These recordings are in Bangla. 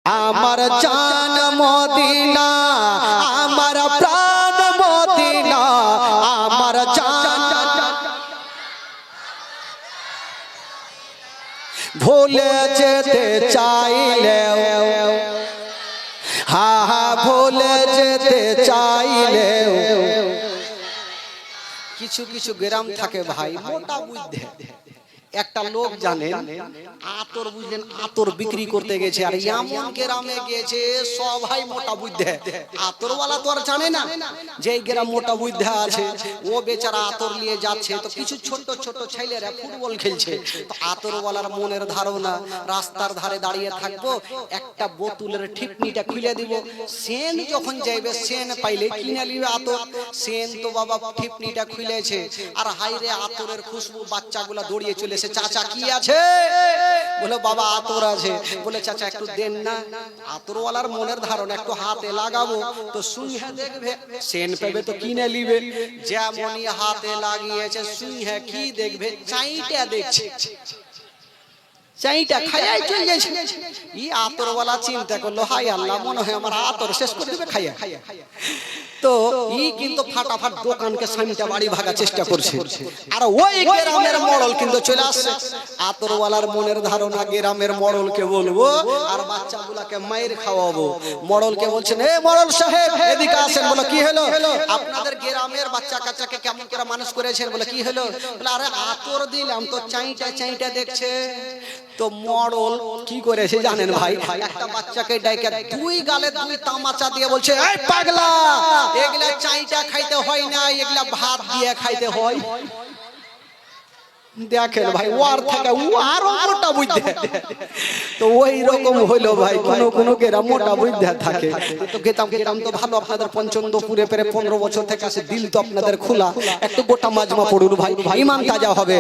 আমার জান মদিনা, আমার প্রাণ মদিনা, আমার জান ভুলে যেতে চাইলেও, হা হা ভুলে যেতে চাইলেও কিছু কিছু গ্রাম থাকে ভাই মোটা বুদ্ধে। একটা লোক জানেন আতর বুঝলেন আতর বিক্রি করতে গেছে, আর এমন গ্রামে গেছে সবাই মোটা বুদ্ধে। আতরওয়ালা তো আর জানে না যে এই গ্রাম মোটা বুদ্ধে আছে, ও বেচারা আতর নিয়ে যাচ্ছে। তো কিছু ছোট ছোট ছেলেরা ফুটবল খেলছে, তো আতরওয়ালার মনের ধারণা রাস্তার ধারে দাঁড়িয়ে থাকবো, একটা বোতলের ঠিকনিটা খুলে দিব, সেন যখন যাইবে সেন পাইলে কিনে নিবে আতর। সেন তো বাবা ঠিকনিটা খুলেছে, আর হাইরে আতরের খুশবু, বাচ্চাগুলা দৌড়িয়ে চলেছে, চাচা কি আছে? বলে বাবা আতর আছে। বলে চাচা একটু দেন না। আতরওয়ালার মনের ধারণা একটু হাতে লাগাবো তো সুইহে দেখবে, সেন পেবে তো কিনে নিবে। যেমনই হাতে লাগিয়েছে সুইহে কি দেখবে, চাইটা দেখছে, চাইটা খাইয়াই চলে যাচ্ছে। ই আতরওয়ালা চিন্তা করলো হাই আল্লাহ, মনে হয় আমার আতর শেষ করে দেবে খাইয়া। তো ই কিন্তু ফাটাফাট দোকানকে সামিটা বাড়ি ভাগার চেষ্টা করছে, আর ওই গ্রামের মডল কিন্তু চলে আসছে। আতরওয়ালার মনের ধারণা গ্রামের মডলকে বলবো আর বাচ্চাগুলাকে মায়ের খাওয়াবো। মডলকে বলছেন এ মডল সাহেব এদিকে আসেন। বলে কি হলো? আপনাদের গ্রামের বাচ্চা কাচ্চাকে কেমন করে মানুষ করেছেন? বলে কি হলো? বলে আরে আতর দিলাম তো চাইটা চাইটা দেখছে। তো মডল কি করেছে জানেন ভাই? একটা বাচ্চাকে ডাইকা দুই গালে দুই তামাচা দিয়ে বলছে এই পাগলা, এগুলা চাইটা খাইতে হয় না, এগুলা ভাত দিয়ে খাইতে হয়। দেখেন ভাই ওয়ার থাকে আরো মোটা বুঝতে। তো ওই রকম হইলো ভাই, কোন কোন গ্রাম মোটা বুঝতে থাকে। তো গ্রাম তো ভালো, আপনাদের পঞ্চমপুরে পেরে 15 বছর থেকে আসে, দিল তো আপনাদের খোলা। একটু গোটা মাজমা পড়ুন ভাই, ইমান তাজা হবে।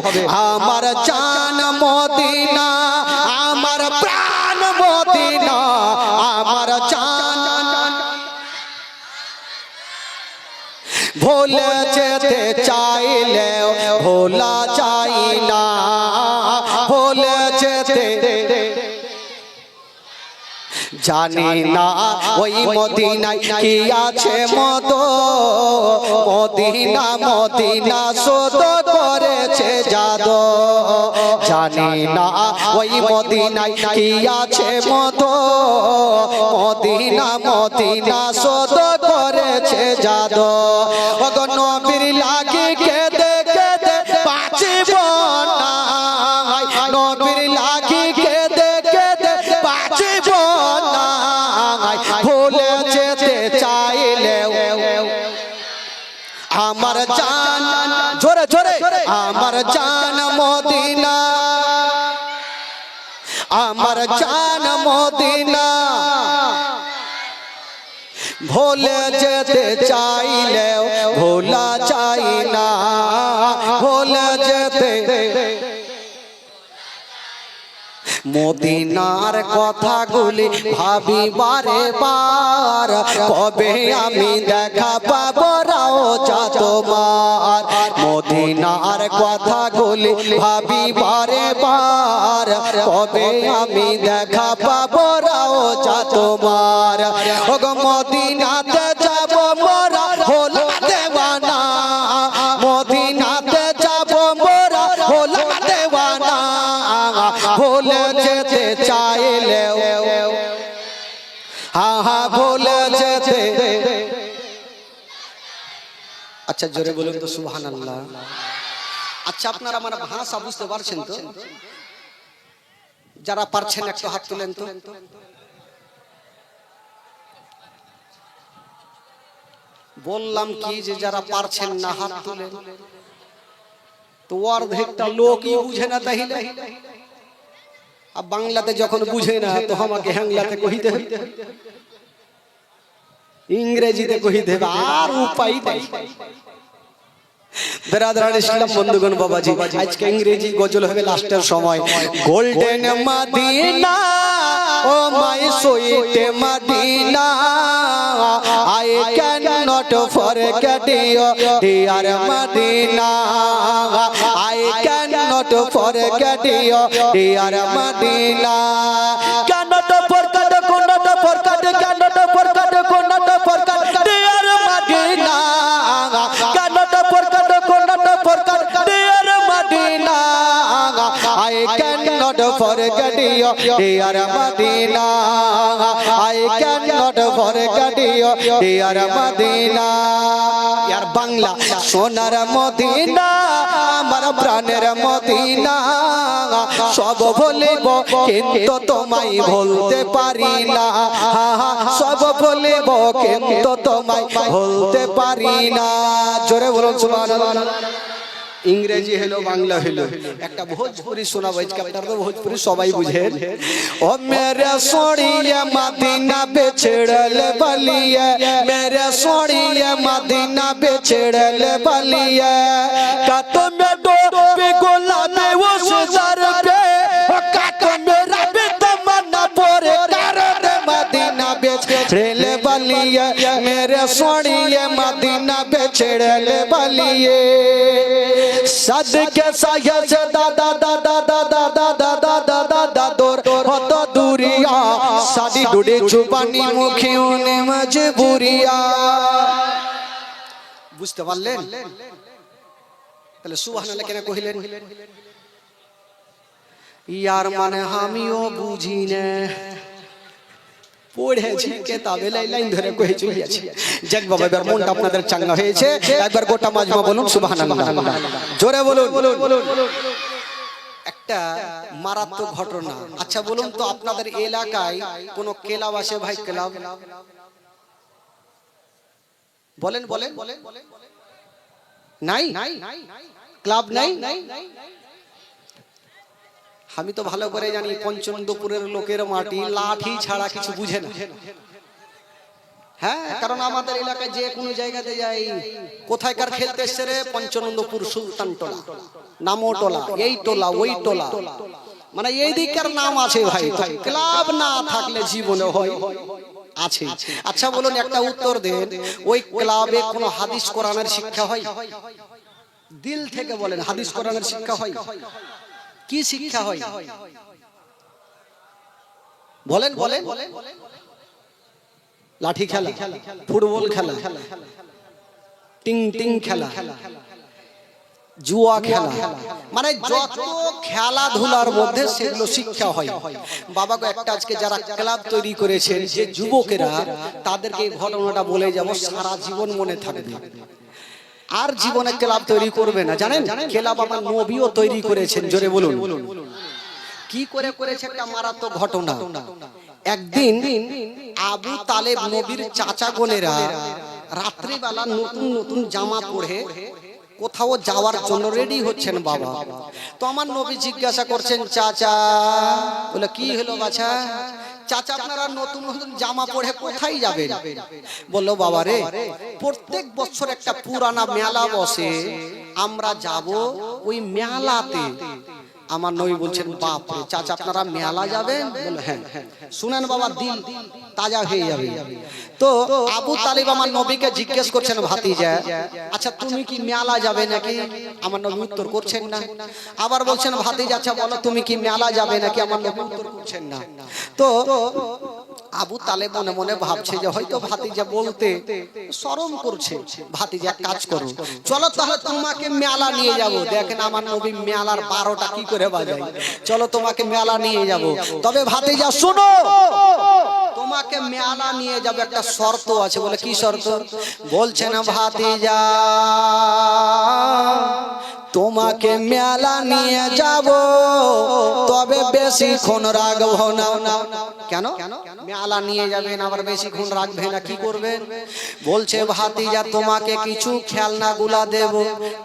আমার জান মদিনা, আমার প্রাণ মদিনা, আমার জান ভুলে যেতে চাইলেও ভোলা যায় না, ভুলে যেতে জানি না ওই মদিনায় কি আছে মদ, মদিনা মদিনা শোধ করেছে জাদু। জানি না ওই মদিনায় কি আছে মদ, মদিনা মদিনা শোধ করেছে জাদু। ওগো নবীর লাগি কেঁদে কেঁদে বাঁচিব না, নবীর লাগি কেঁদে কেঁদে বাঁচিব না, ভুলে যেতে চাইলেও আমার জান, জোরে জোরে আমার জান মদিনা, আমার জান মদিনা ভুলে যেতে চাইলেও ভোলা যায় না, ভুলে যেতে। মদিনার কথাগুলি ভাবি বারে বার, কবে আমি দেখা পাবো রওজা তোমার। মদিনার কথাগুলি ভাবি বারে বার, কবে আমি দেখা পাবো রওজা তোমার। ওগো মদিনাতে যাব মোরা হলো দেওয়ানা, মদিনাতে যাব মোরা হলো দেওয়ানা, ভুলে যেতে চাইলেও হা হা ভুলে যেতে। আচ্ছা জোরে বলুন তো সুবহানাল্লাহ। আচ্ছা আপনারা আমার ভাষা বুঝতে পারছেন তো? যারা পারছেন একটু হাত তুলেন তো। বললাম কি যে যারা পারছেন না হাত তুলেন। তো অর্ধেকটা লোকই বুঝে না, তাইলে আর বাংলাতে যখন বুঝে না তো আমাকে হ্যাংলাতে কহিতে হবে, ইংরেজিতে কহিতে হবে, আর উপায় নাই। বেরাদারান ইসলাম বন্ধুগণ বাবাজি, আজকে ইংরেজি গজল হবে লাস্টের সময়। Golden Madina oh my sweet Madina, I can not forget you dear Madina, I can not forget you dear Madina, can not forget, dear Madina. I cannot forget you, dear Madina. यार बांग्ला सोनार मदीना আমার প্রাণের মদিনা সব ভুলিব কিন্তু তোমায় ভুলতে পারি না সব ভুলিব কিন্তু তোমায় ভুলতে পারি না জোরে বলুন সুবহানাল্লাহ इंग्रेजी हेलो बांग्ला हेलो एक भोजपुरी सुना আপনারা তো भोजपुरी সবাই বুঝেন ओ मेरे सोनिया मदीना बिछड़ल बलिया मेरे सोनिया मदीना बिछड़ल बलिया का तुम डूब गुलाबे वो सुजर पे का तुम रब तमन्ना पूरे कर दे मदीना बिछड़ल बलिया मेरे सोनिया मदीना बिछड़ल बलिया सदके साया से दादा दादा दादा दादा दादा दादा दूर हत दूरिया सादी डुडे जुबानी मुखियों ने मजबूरिया বুঝতে পারলেন তাহলে সুবহানাল্লাহ কেন কইলেন यार মানে আমিও বুঝি না পড়েছি কিতাবে লাইন ধরে কই চলেছি যাক বাবা এবার মনটা আপনাদের চাঙ্গা হয়েছে একবার গোটা মাজমা বলুন সুবহানাল্লাহ জোরে বলুন একটা মারাত্মক ঘটনা আচ্ছা বলুন তো আপনাদের এলাকায় কোন ক্লাব আছে ভাই ক্লাব বলেন বলেন নাই ক্লাব নাই আমি তো ভালো করে জানি পঞ্চনন্দপুরের লোকের মাটি লাঠি ছাড়া কিছু বুঝে না হ্যাঁ কারণ আমাদের এলাকায় যে কোনো জায়গাতে যাই কোথায়কার খেলতে এসে রে পঞ্চনন্দপুর সুলতান টোলা নামো টোলা এই টোলা ওই টোলা মানে এই দিককার নাম আছে ভাই ক্লাব না থাকলে জীবনে হয় আছে আচ্ছা বলুন একটা উত্তর দেন ওই ক্লাবে কোনো হাদিস কোরআনের শিক্ষা হয় দিল থেকে বলেন হাদিস কোরআনের শিক্ষা হয় কি শিক্ষা হয় বলেন বলেন লাঠি খেলা ফুটবল খেলা টিং টিং খেলা জুয়া খেলা মানে যত খেলাধুলার মধ্যে সেগুলো শিক্ষা হয় বাবাকে একটা আজকে যারা ক্লাব তৈরি করেছেন যে যুবকেরা তাদেরকে এই ঘটনাটা বলে যাব সারা জীবন মনে থাকবে আর জীবনে ক্লাব তৈরি করবে না জানেন ক্লাব আমার নবীও তৈরি করেছেন জোরে বলুন কি করে করেছে একটা মারাত্মক ঘটনা একদিন আবু তালেব নবীর চাচা বোনেরা রাত্রি বেলা নতুন নতুন জামা পরে কোথাও যাওয়ার জন্য রেডি হচ্ছেন বাবা তো আমার নবী জিজ্ঞাসা করছেন চাচা বলে কি হলো বাছা চাচা আপনারা নতুন নতুন জামা পরে কোথায় যাবেন বললো বাবা রে প্রত্যেক বছর একটা পুরানা মেলা বসে আমরা যাব ওই মেলাতে আমার নবী বলছেন বাপ রে চাচা আপনারা মেলা যাবেন বলে হ্যাঁ শুনেন বাবা দিল তাজা হয়ে যাবে তো আবু তালিব আমার নবীকে জিজ্ঞেস করছেন ভাতিজা আচ্ছা তুমি কি মেলা যাবে নাকি আমার নবী উত্তর করছেন না আবার বলছেন ভাতিজা আচ্ছা বলো তুমি কি মেলা যাবে নাকি আমার নবী উত্তর করছেন না তো আবু তালেব মনে মনে ভাবছে যে হয়তো ভাতিজা বলতে শরম করছে ভাতিজা কাজ করো চলো তাহলে তোমাকে মেলা নিয়ে যাব দেখেন আমার নবী মেলার 12টা কি করে বাজায় চলো তোমাকে মেলা নিয়ে যাব তবে ভাতিজা শুনো তোমাকে মেলা নিয়ে যাব একটা শর্ত আছে বলে কি শর্ত বলছেন ভাতিজা তোমাকে মেলা নিয়ে যাব তবে বেশিক্ষণ রাখবো না কেন মেলা নিয়ে যাবেন আবার বেশিক্ষণ রাখবেন না কি করবেন বলছে ভাতিজা তোমাকে কিছু খেলনাগুলা দেব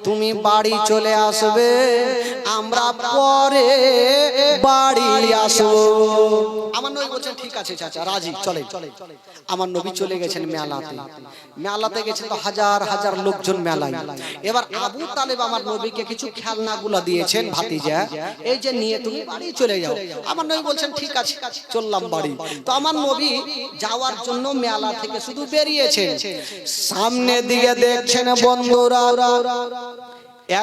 তুমি বাড়ি চলে আসবে আমরা পরে বাড়ি আসবো আমার নবী বলছেন ঠিক আছে চাচা রাজি চলে আমার নবী চলে গেছেন মেলাতে গেছেন তো হাজার হাজার লোকজন মেলায় এবার আবু তালেব আমার নবীকে কিছু খেলনাগুলা দিয়েছেন ভাতিজা এই যে নিয়ে তুমি বাড়ি চলে যাও আমার নবী বলছেন ঠিক আছে চললাম বাড়ি তো আমার নবী যাওয়ার জন্য মেলা থেকে শুধু বেরিয়েছেন সামনে দিকে দেখছেন বন্ধুরা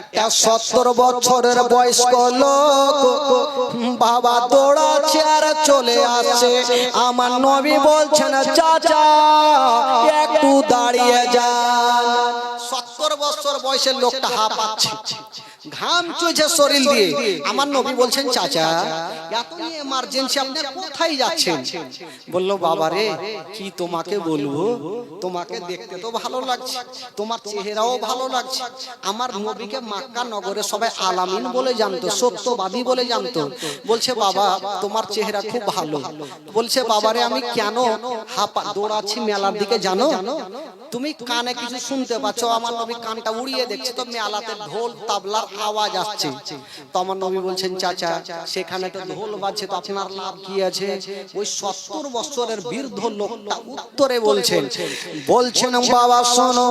একটা 70 বছরের বয়স্ক লোক বাবা দৌড়াচ্ছে আর চলে আসছে আমার নবী বলছেন চাচা একটু দাঁড়িয়ে যান 70 বছর বয়সের লোকটা হাঁপাচ্ছে ঘাম চলছে শরীর দিয়ে। আমার নবী বলছেন চাচা এত এমার্জেন্সি আপনি কোথায় যাচ্ছেন? বলল বাবা রে কি তোমাকে বলবো, তোমাকে দেখতে তো ভালো লাগছে, তোমার চেহারাও ভালো লাগছে। আমার নবীকে মক্কা নগরে সবাই আলামিন বলে জানতো, সত্যবাদী বলে জানতো। বলছে বাবা তোমার চেহারা খুব ভালো। বলছে বাবা রে আমি কেন হাঁপা দৌড়াচ্ছি মেলার দিকে জানো? তুমি কানে কিছু শুনতে পাচ্ছ? আমার নবী কানটা উড়িয়ে দেখছে তো মেলাতে ঢোল তাবলার আওয়াজ আসছে। তো আমার নবী বলছেন চাচা সেখানে তো ঢোল বাজছে, তো আপনার লাভ কি আছে? ওই 70 বছরের বৃদ্ধ লোকটা উত্তরে বলছেন বাবা শোনো,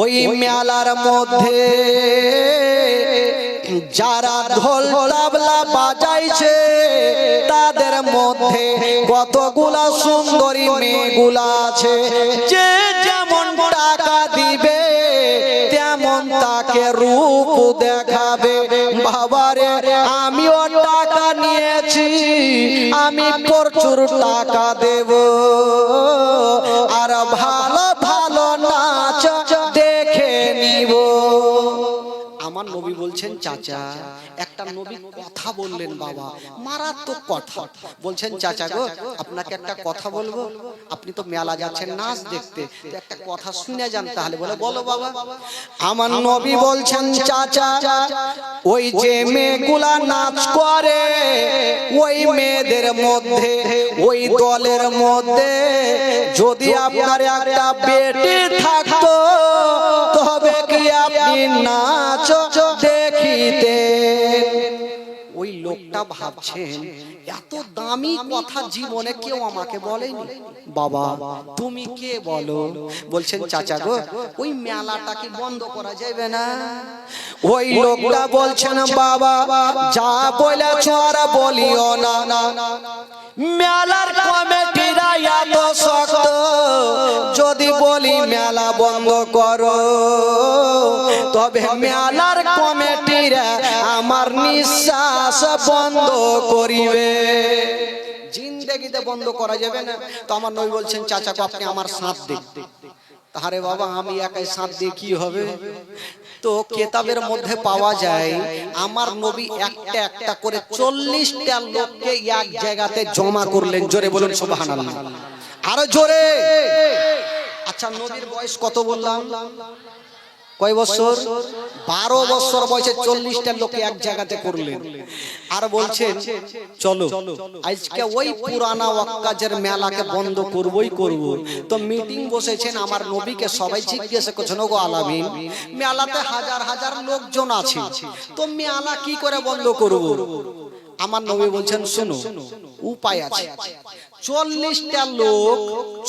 ওই মেলার মধ্যে যারা ঢোল তাবলা বাজাইছে তাদের মধ্যে কতগুলা সুন্দরী মেয়েগুলা আছে, যে যেমন টাকা দিবে তেমন তাকে রূপ দেখাবে। বাবারে আমিও টাকা নিয়েছি, আমি প্রচুর টাকা দেব, আর ভালো ভালো নাচ দেখে নিব। আমার নবী বলছেন চাচা একটা নবী কথা বললেন বাবা, মারাত্মক কথা। বলছেন চাচা গো আপনাকে একটা কথা বলবো, আপনি তো মেলা যাচ্ছেন নাচ দেখতে, তো একটা কথা শুনে যান তাহলে। বলে বলো বাবা। আমার নবী বলছেন চাচা ওই যে মেয়েগুলা নাচ করে ওই মেয়েদের মধ্যে ওই দলের মধ্যে যদি আপনার একটা বেটি থাকতো তবে কি আপনি নাচ দেখিতেন? ওই লোকটা ভাবছেন এত দামি কথা জীবনে কেউ আমাকে বলেনি। বাবা তুমি কে বলো? বলছেন চাচা গো ওই মেলাটা কি বন্ধ করা যাবে না? ওই লোকটা বলছেন বাবা যা বলেছ আর বলিও না, মেলার কমিটিরা এত শক্ত, যদি বলি মেলা বন্ধ করো তবে মেলার কমিটিরা আমার নিঃশ্বাস বন্ধ করিবে, জিন্দেগিতে বন্ধ করা যাবে না। তো আমার নবী বলছেন চাচা আপনি আমার সাথ দেখতে। আরে বাবা আমি একাই সাথ দিয়ে কি হবে? তো কেতাবের মধ্যে পাওয়া যায় আমার নবী একটা একটা করে 40টা লোককে এক জায়গাতে জমা করলেন। জোরে বলুন সুবহানাল্লাহ, আরো জোরে। আচ্ছা নবীর বয়স কত বললাম? কয় বছর? 12 বছর বয়সে 40টা লোককে এক জায়গাতে করলেন। আর বলছেন চলো আজকে ওই পুরানা ওয়াক্কাজের মেলাকে বন্ধ করবই করব। তো মিটিং বসেছেন, আমার নবীকে সবাই জিজ্ঞাসা করছেন ওগো আলামিন মেলাতে হাজার হাজার লোকজন আছে, তো মেলা কি করে বন্ধ করব? আমার নবী বলছেন শোনো উপায় আছে। 40টা লোক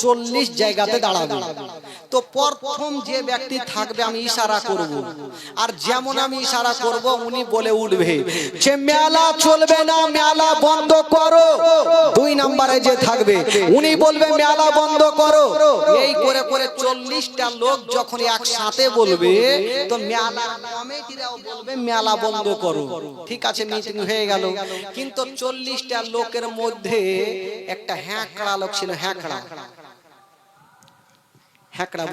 40 জায়গাতে দাঁড়াবে। তো প্রথম যে ব্যক্তি থাকবে আমি ইশারা করব, আর যেমন আমি ইশারা করব উনি বলে উঠবে যে মেলা চলবে না, মেলা বন্ধ করো। 2 নম্বরে যে থাকবে উনি বলবে মেলা বন্ধ করো। এই করে করে 40টা লোক যখন একসাথে বলবে তো মেলা কমিটিরাও বলবে মেলা বন্ধ করো। ঠিক আছে মিটিং হয়ে গেল। কিন্তু 40টা লোকের মধ্যে একটা হ্যাঁকড়া লোক ছিল। হ্যাঁকড়া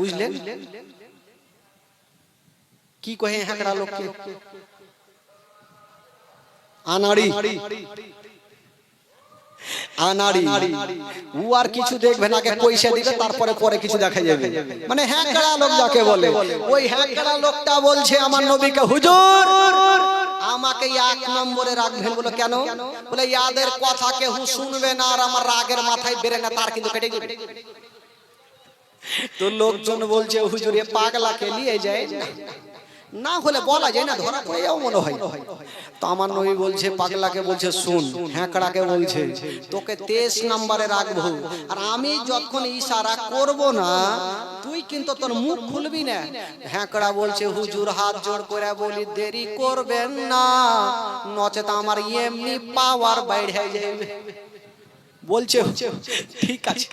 বুঝলেন কি কহে হ্যাঁকড়া লোককে? আনাড়ি। ও আর কিছু দেখবে না, আগে পয়সা দিবে তারপরে পরে কিছু দেখা যাবে, মানে হ্যাঁকড়া লোক যাকে বলে। ওই হ্যাঁকড়া লোকটা বলছে আমার নবীকে হুজুর আমাকে 1 নম্বরে রাখবেন। বলে কেন? বলে ইয়াদের কথা কেউ শুনবে না, আর আমার রাগের মাথায় বেরে না, তার কিন্তু কেটে যাবে। তো লোকজন বলছে হুজুর এ পাগলাকে নিয়ে যায় না হলে বলা যায় না, ধরা পড়ে যাও মনে হয়। তো আমার নবী বলছে পাগলাকে বলছে শুন, হ্যাঁকড়াকে বলছে তোকে 23 নম্বরে রাখবো, আর আমি যখন ইশারা করব না তুই কিন্তু তোর মুখ খুলবি না। হ্যাঁকড়া বলছে হুজুর হাত জোড় করে বলি দেরি করবেন না, নচেত আমার এমনি পাওয়ার বাইরে যাবে। বলছে ঠিক আছে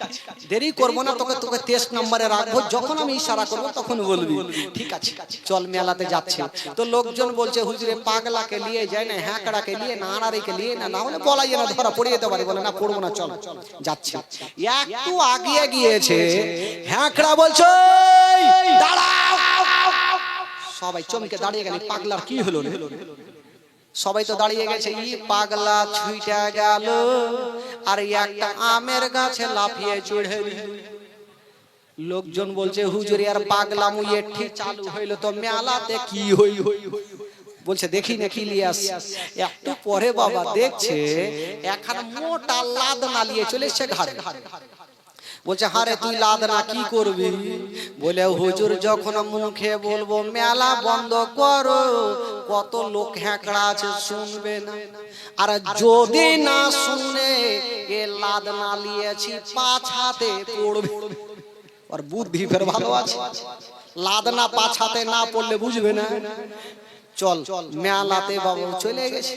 দেরি করবো না, তোকে 23 নম্বরে রাখবো, যখন আমি ইশারা করবো তখন বলবি। ঠিক আছে চল মেলাতে যাচ্ছে। তো লোকজন বলছে হুজুরে পাগলাকে নিয়ে যায় না, হ্যাঁকড়াকে নিয়ে না, আনারিকে নিয়ে না, না হলে বলা যায় না, ধরা পড়ে যেতে পারে। বলে না পড়বো না, চল যাচ্ছে। একটু আগিয়ে গিয়েছে, হ্যাঁকড়া বলছে দাঁড়াও। সবাই চমকে দাঁড়িয়ে গেল, পাগলার কি হলো রে? সবাই তো দাঁড়িয়ে গেছে, ই পাগলা ছুইটা গেল আর একটা আমের গাছে লাফিয়ে চড়ে। লোকজন বলছে হুজুর আর পাগলা মুয়ে ঠিক চালু হইলো তো মেলাতে কি হই হই বলছে দেখি না কি লিয়ে আসছে। একটু পরে বাবা দেখছে এখন মোটা লাদনা নিয়ে চলে এসছে ঘাড়ে। বলছে হারে তুই লাদনা কি করবি? বলে হুজুর যখন মুখে বলবো মেলা বন্ধ করো, কত লোক হ্যাঁকড়া আছে শুনবে না, আর যদি না শুনে এ লাদনা নিয়েছি পাছাতে পড়বে। আর বুদ্ধি ফের ভালো আছে, লাদনা পাছাতে না পড়লে বুঝবে না। চল মেলাতে বাবু চলে গেছে।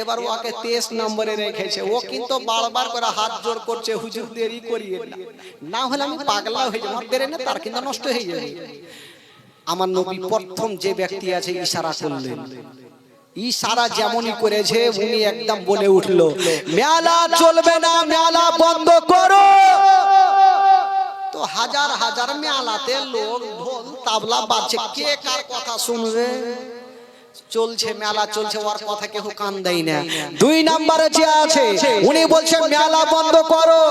এবার ওকে 23 নম্বরে রেখেছে। ও কিন্তু বারবার করে হাত জোর করছে হুজুর দেরি করিয়ে না, না হলে আমি পাগলা হয়ে যাবো, দেরি না তার কিন্তু নষ্ট হয়ে যাবে। আমার নবী প্রথম যে ব্যক্তি আছে ইশারা করলেন, ইশারা যেমনই করেছে উনি একদম বলে উঠলো মেলা চলবে না, মেলা বন্ধ করো। তো হাজার হাজার মেলাতে লোক ঢোল তাবলা বাজছে, কে কার কথা শুনবে? চলছে মেলা চলছে, ওর কথা কেউ কান দেয় না। 2 নম্বরে যে আছে উনি বলছে মেলা বন্ধ করো,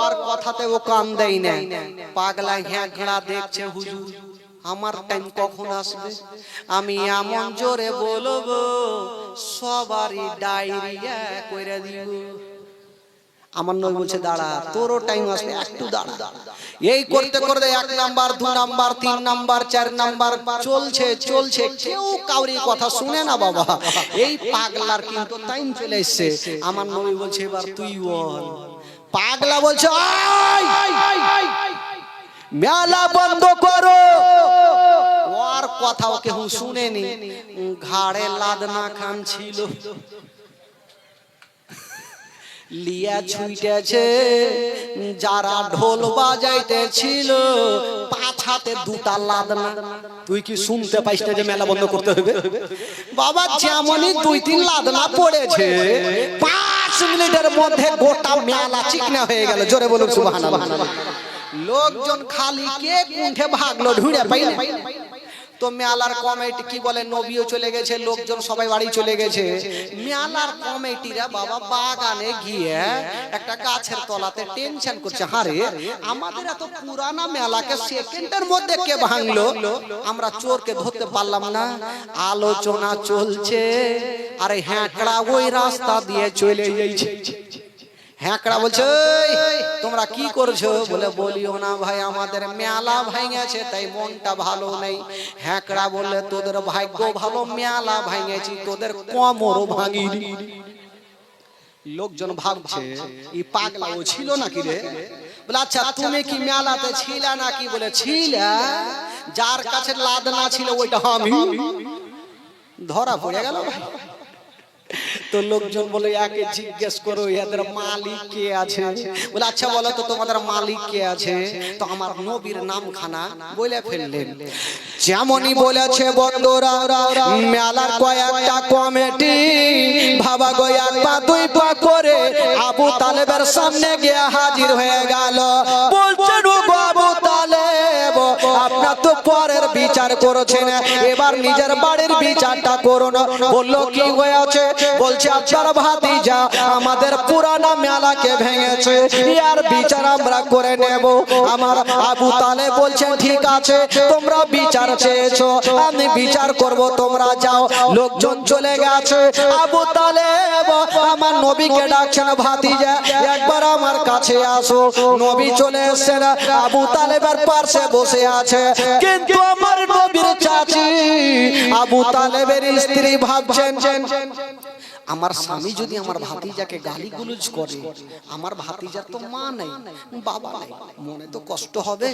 ওর কথাতে ও কান দেয় না। পাগলা হ্যাঁকড়া দেখছে হুজুর আমার টাইম কখন আসবে, আমি এমন জোরে বলবো সবারই ডায়রিয়া কইরা দিব। আমার নবী বলছে দাঁড়া, তোরও টাইম আসবে, একটু দাঁড়া। এই করতে করতে 1 নাম্বার 2 নাম্বার 3 নাম্বার 4 নাম্বার চলছে চলছে, কেউ কাউরি কথা শুনে না বাবা। এই পাগলার কিন্তু টাইম চলে এসেছে। আমার নবী বলছে এবার তুই বল। পাগলা বলছে মেলা বন্ধ করো। ওর কথা কেউ শুনেনি, ঘাড়ে লাদনা খান ছিল, লিয়া ছুইতেছে। যারা ঢোল বাজাইতেছিল পাছাতে 2টা লাদনা। তুই কি শুনতে পাইস না যে মেলা বন্ধ করতে হবে? বাবা যেমনই 2-3 লাদনা পড়েছে 5 মিনিটের মধ্যে গোটা মেলা চিকনা হয়ে গেল। জোরে বলুন সুবহানাল্লাহ। লোকজন খালি কে কুণ্ঠে ভাগলো, ঢুঁড়ে পাইলে। তো মেলার কমিটি কি বলে, নবীও চলে গেছে, লোকজন সবাই বাড়ি চলে গেছে। মেলার কমিটিরা বাবা বাগানে গিয়ে একটা গাছের তলাতে টেনশন করছে, হারে আমাদের এত পুরানা মেলাকে সেকেন্ডের মধ্যে কে ভাঙলো, আমরা চোরকে ধরতে পারলাম না। আলোচনা চলছে, আরে হ্যাঁকড়া ওই রাস্তা দিয়ে চলে যাইছে। হ্যাঁকড়া বলছে তোমরা কি করছো? বলে বলিও না ভাই, আমাদের মেলা ভেঙেছে তাই মনটা ভালো নেই। হ্যাঁকড়া বললে তোদের ভাগ্য ভালো, মেলা ভেঙেছি, তোদের কোমরও ভাঙিনি। লোকজন ভাবছে এই পাগলা ও ছিল নাকি রে? বলে আচ্ছা তুমি কি মেলাতে ছিলা নাকি? বলে ছিলা, যার কাছে লাদনা ছিল ওইটা আমি। ধরা পড়ে গেল। তো লোকজন বলে একে জিজ্ঞেস করো এদের মালিক কে আছে? বলে আচ্ছা বলো তো তোমাদের মালিক কে আছে? তো আমার নবীর নামখানা বলে ফেললেন। যেমনই বলেছে বন্ধুরা, মেলার কয়েকটা কমিটি ভাবা গো 1 পা 2 পা করে আবু তালেবের সামনে গিয়ে হাজির হয়ে গেল। বলছেন গো আবু তালেব, আপনার তো পরের বিচার করেছেন, এবার নিজের বাড়ির বিচারটা করুন। বললো কি হয়েছে? বলছে আপনার ভাতিজা আমাদের পুরানা মেলাকে ভেঙেছে, এর বিচার আমরা করে নেব। আমার আবু তালেব বলছেন ঠিক আছে, তোমরা বিচার চেয়েছো, আমি বিচার করব, তোমরা যাও। লোকজন চলে গেছে। আবু তালেব আমার নবীকে ডাকছেন, ভাতিজা একবার আমার কাছে আসো। নবী চলে এসেছেন, আবু তালেবের পাশে বসে আছে। কিন্তু আমার নবীর চাচি আবু তালেবের স্ত্রী ভাবছেন আমার স্বামী যদি আমার ভাতিজাকে গালিগুলোজ করে, আমার ভাতিজার তো মা নেই, বাবা নেই, মনে তো কষ্ট হবে।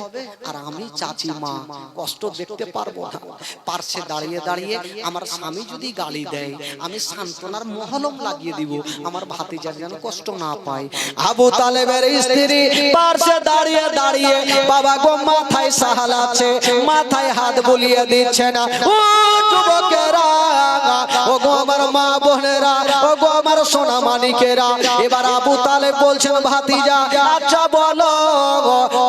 আর আমি চাচি মা, কষ্ট দেখতে পারবো না। পার্শ্বে দাঁড়িয়ে দাঁড়িয়ে আমার স্বামী যদি গালি দেয়, আমি সান্ত্বনার মহলম লাগিয়ে দিব, আমার ভাতিজার যেন কষ্ট না পায়। আবু তালেবের স্ত্রী পার্শ্বে দাঁড়িয়ে দাঁড়িয়ে বাবা গো মাথায় সাহালাচ্ছে, মাথায় হাত বুলিয়ে দিচ্ছে না। ও যুবকেরা, ও গো আমার মা বোনেরা, ও গো আমার সোনা মানিকেরা। এবার আবু তালেব বলছেন ভাতিজা আচ্ছা বলো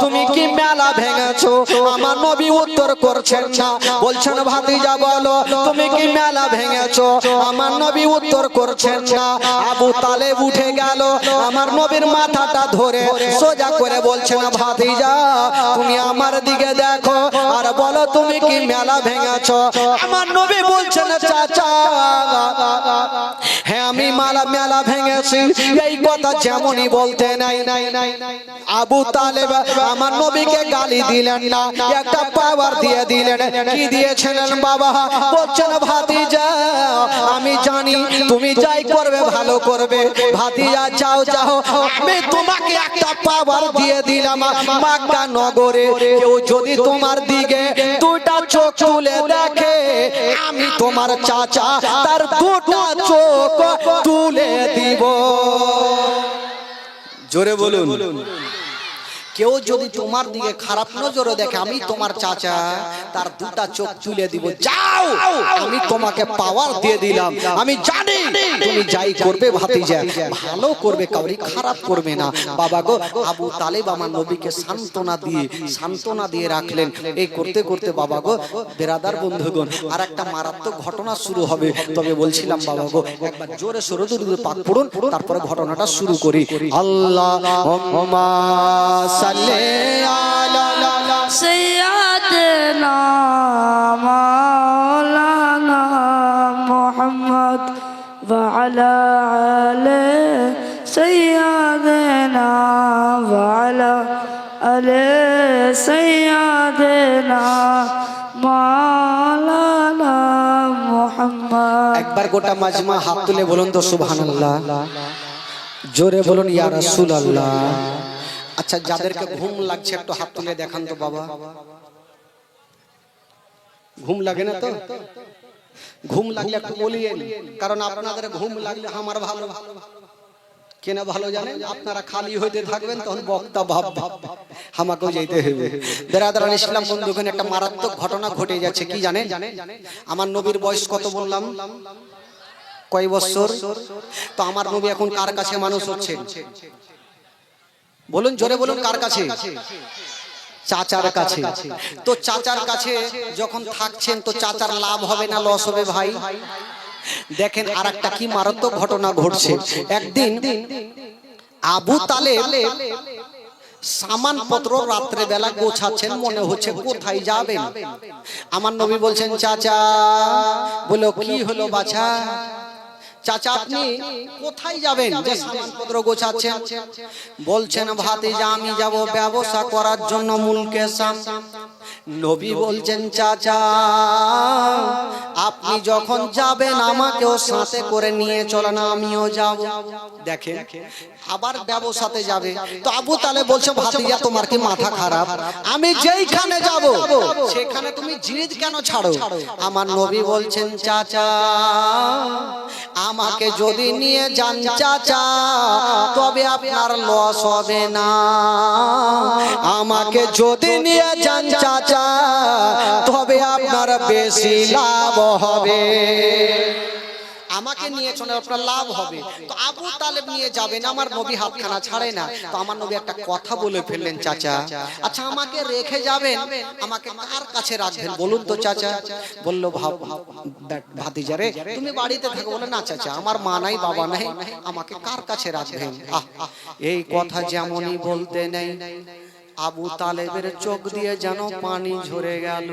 তুমি কি মেলা ভেঙেছো? আমার নবী উত্তর করছেন না। বলছেন ভাতিজা বলো তুমি কি মেলা ভেঙেছো? আমার নবী উত্তর করছেন না। আবু তালেব উঠে গেল, আমার নবীর মাথাটা ধরে সোজা করে বলছেন ভাতিজা তুমি আমার দিকে দেখো আর বলো তুমি কি মেলা ভেঙেছো? আমার নবী বলছেন চাচা হ্যাঁ আমি মেলা ভেঙেছি। এই কথা যেমনই বলতে নাই আবু তালেব আমার নবীকে গালি দিলেন না, একটা পাওয়ার দিয়ে দিলেন। কি দিয়েছিলেন বাবা? বলছেন ভাতিজা আমি জানি তুমি যাই করবে ভালো করবে, ভাতিজা যাও যাও আমি তোমাকে একটা পাওয়ার দিয়ে দিলাম। মক্কা নগরে কেউ যদি তোমার দিকে দুটা চোখ তুলে দেখে আমি তোমার চাচা তার দুটা চোখ তুলে দিব। জোরে বলুন। কেউ যদি তোমার দিকে খারাপ নজরে দেখে আমি তোমার চাচা তার দুটা চোখ তুলে দিব। যাও আমি তোমাকে পাওয়ার দিয়ে দিলাম, আমি জানি তুমি যাই করবে ভাতিজা ভালো করবে, কাউরি খারাপ করবে না। বাবা গো আবু তালেব আমার নবীকে সান্ত্বনা দিয়ে রাখলেন। এই করতে করতে বাবা গো বেরাদার বন্ধুগণ আর একটা মারাত্মক ঘটনা শুরু হবে। তবে বলছিলাম বাবা গো একবার জোরে সরে দরুদ পাক পড়ুন, তারপরে ঘটনাটা শুরু করি। আল্লাহুম্মা সাল্লি আলা সাইয়্যিদিনা মাওলানা মুহাম্মদ ওয়া আলা আলি সাইয়্যিদিনা ওয়া আলা আলি সাইয়্যিদিনা মাওলানা মুহাম্মদ। একবার গোটা মাজমা হাত তুলে বলুন তো সুবহানাল্লাহ। জোরে বলুন ইয়া রাসূলুল্লাহ। আচ্ছা যাদেরকে ঘুম লাগছে একটু হাত তুলে দেখান তো বাবা। ঘুম লাগে না তো? ঘুম লাগলে একটু বলিয়েন, কারণ আপনাদের ঘুম লাগলে আমার ভালো কেন ভালো জানেন? আপনারা খালি হইতে থাকবেন তখন বক্তা ভাব আমাকেও যেতে হবে। বেরাদার ইসলাম বন্ধুগণ একটা মারাত্মক ঘটনা ঘটে যাচ্ছে। কি জানেন? আমার নবীর বয়স কত বললাম? কয় বছর? তো আমার নবী এখন কার কাছে মানুষ হচ্ছেন? বলুন জোরে বলুন কার কাছে? চাচার কাছে। তো চাচার কাছে যখন থাকছেন তো চাচার লাভ হবে না লস হবে ভাই? দেখেন আর একটা কি মারাত্মক ঘটনা ঘটছে। একদিন আবু তালেব সামান পত্র রাত্রে বেলা গোছাচ্ছেন, মনে হচ্ছে কোথায় যাবেন। আমার নবী বলছেন চাচা। বলো কি হলো বাছা? চাচা আপনি কোথায় যাবেন যে সামানপত্র গোছাচ্ছেন? বলছেন ভাতিজা আমি যাব ব্যবসা করার জন্য মুলকে শাম। নবী বলছেন চাচা আপনি যখন যাবেন আমাকেও সাথে করে নিয়ে চলেন, আমিও যাব। দেখেন আবার ব্যবসাতে যাবে। তো আবু তালেব বলছে ভাতিজা তোমার কি মাথা খারাপ? আমি যেইখানে যাব সেখানে তুমি জিদ কেন ছাড়ো? আমার নবী বলছেন চাচা আমাকে যদি নিয়ে যান চাচা তবে আপনার লস হবে না, আমাকে যদি নিয়ে যান চাচা তবে আপনার বেশি লাভ হবে। আমাকে নিয়ে চলে আপনার লাভ হবে। তো আবু তালেব নিয়ে যাবেন, আমার নবী হাতখানা ছাড়ে না। তো আমার নবী একটা কথা বলে ফেললেন চাচা আচ্ছা আমাকে রেখে যাবেন, আমাকে কার কাছে রাখবেন বলুন তো চাচা? বলল ভাতিজা রে তুমি বাড়িতে থাকো। বলে না চাচা আমার মা নাই বাবা নাই, আমাকে কার কাছে রাখবেন? এই কথা যেমনই বলতে নেই আবু তালেবের চোখ দিয়ে যেন পানি ঝরে গেল।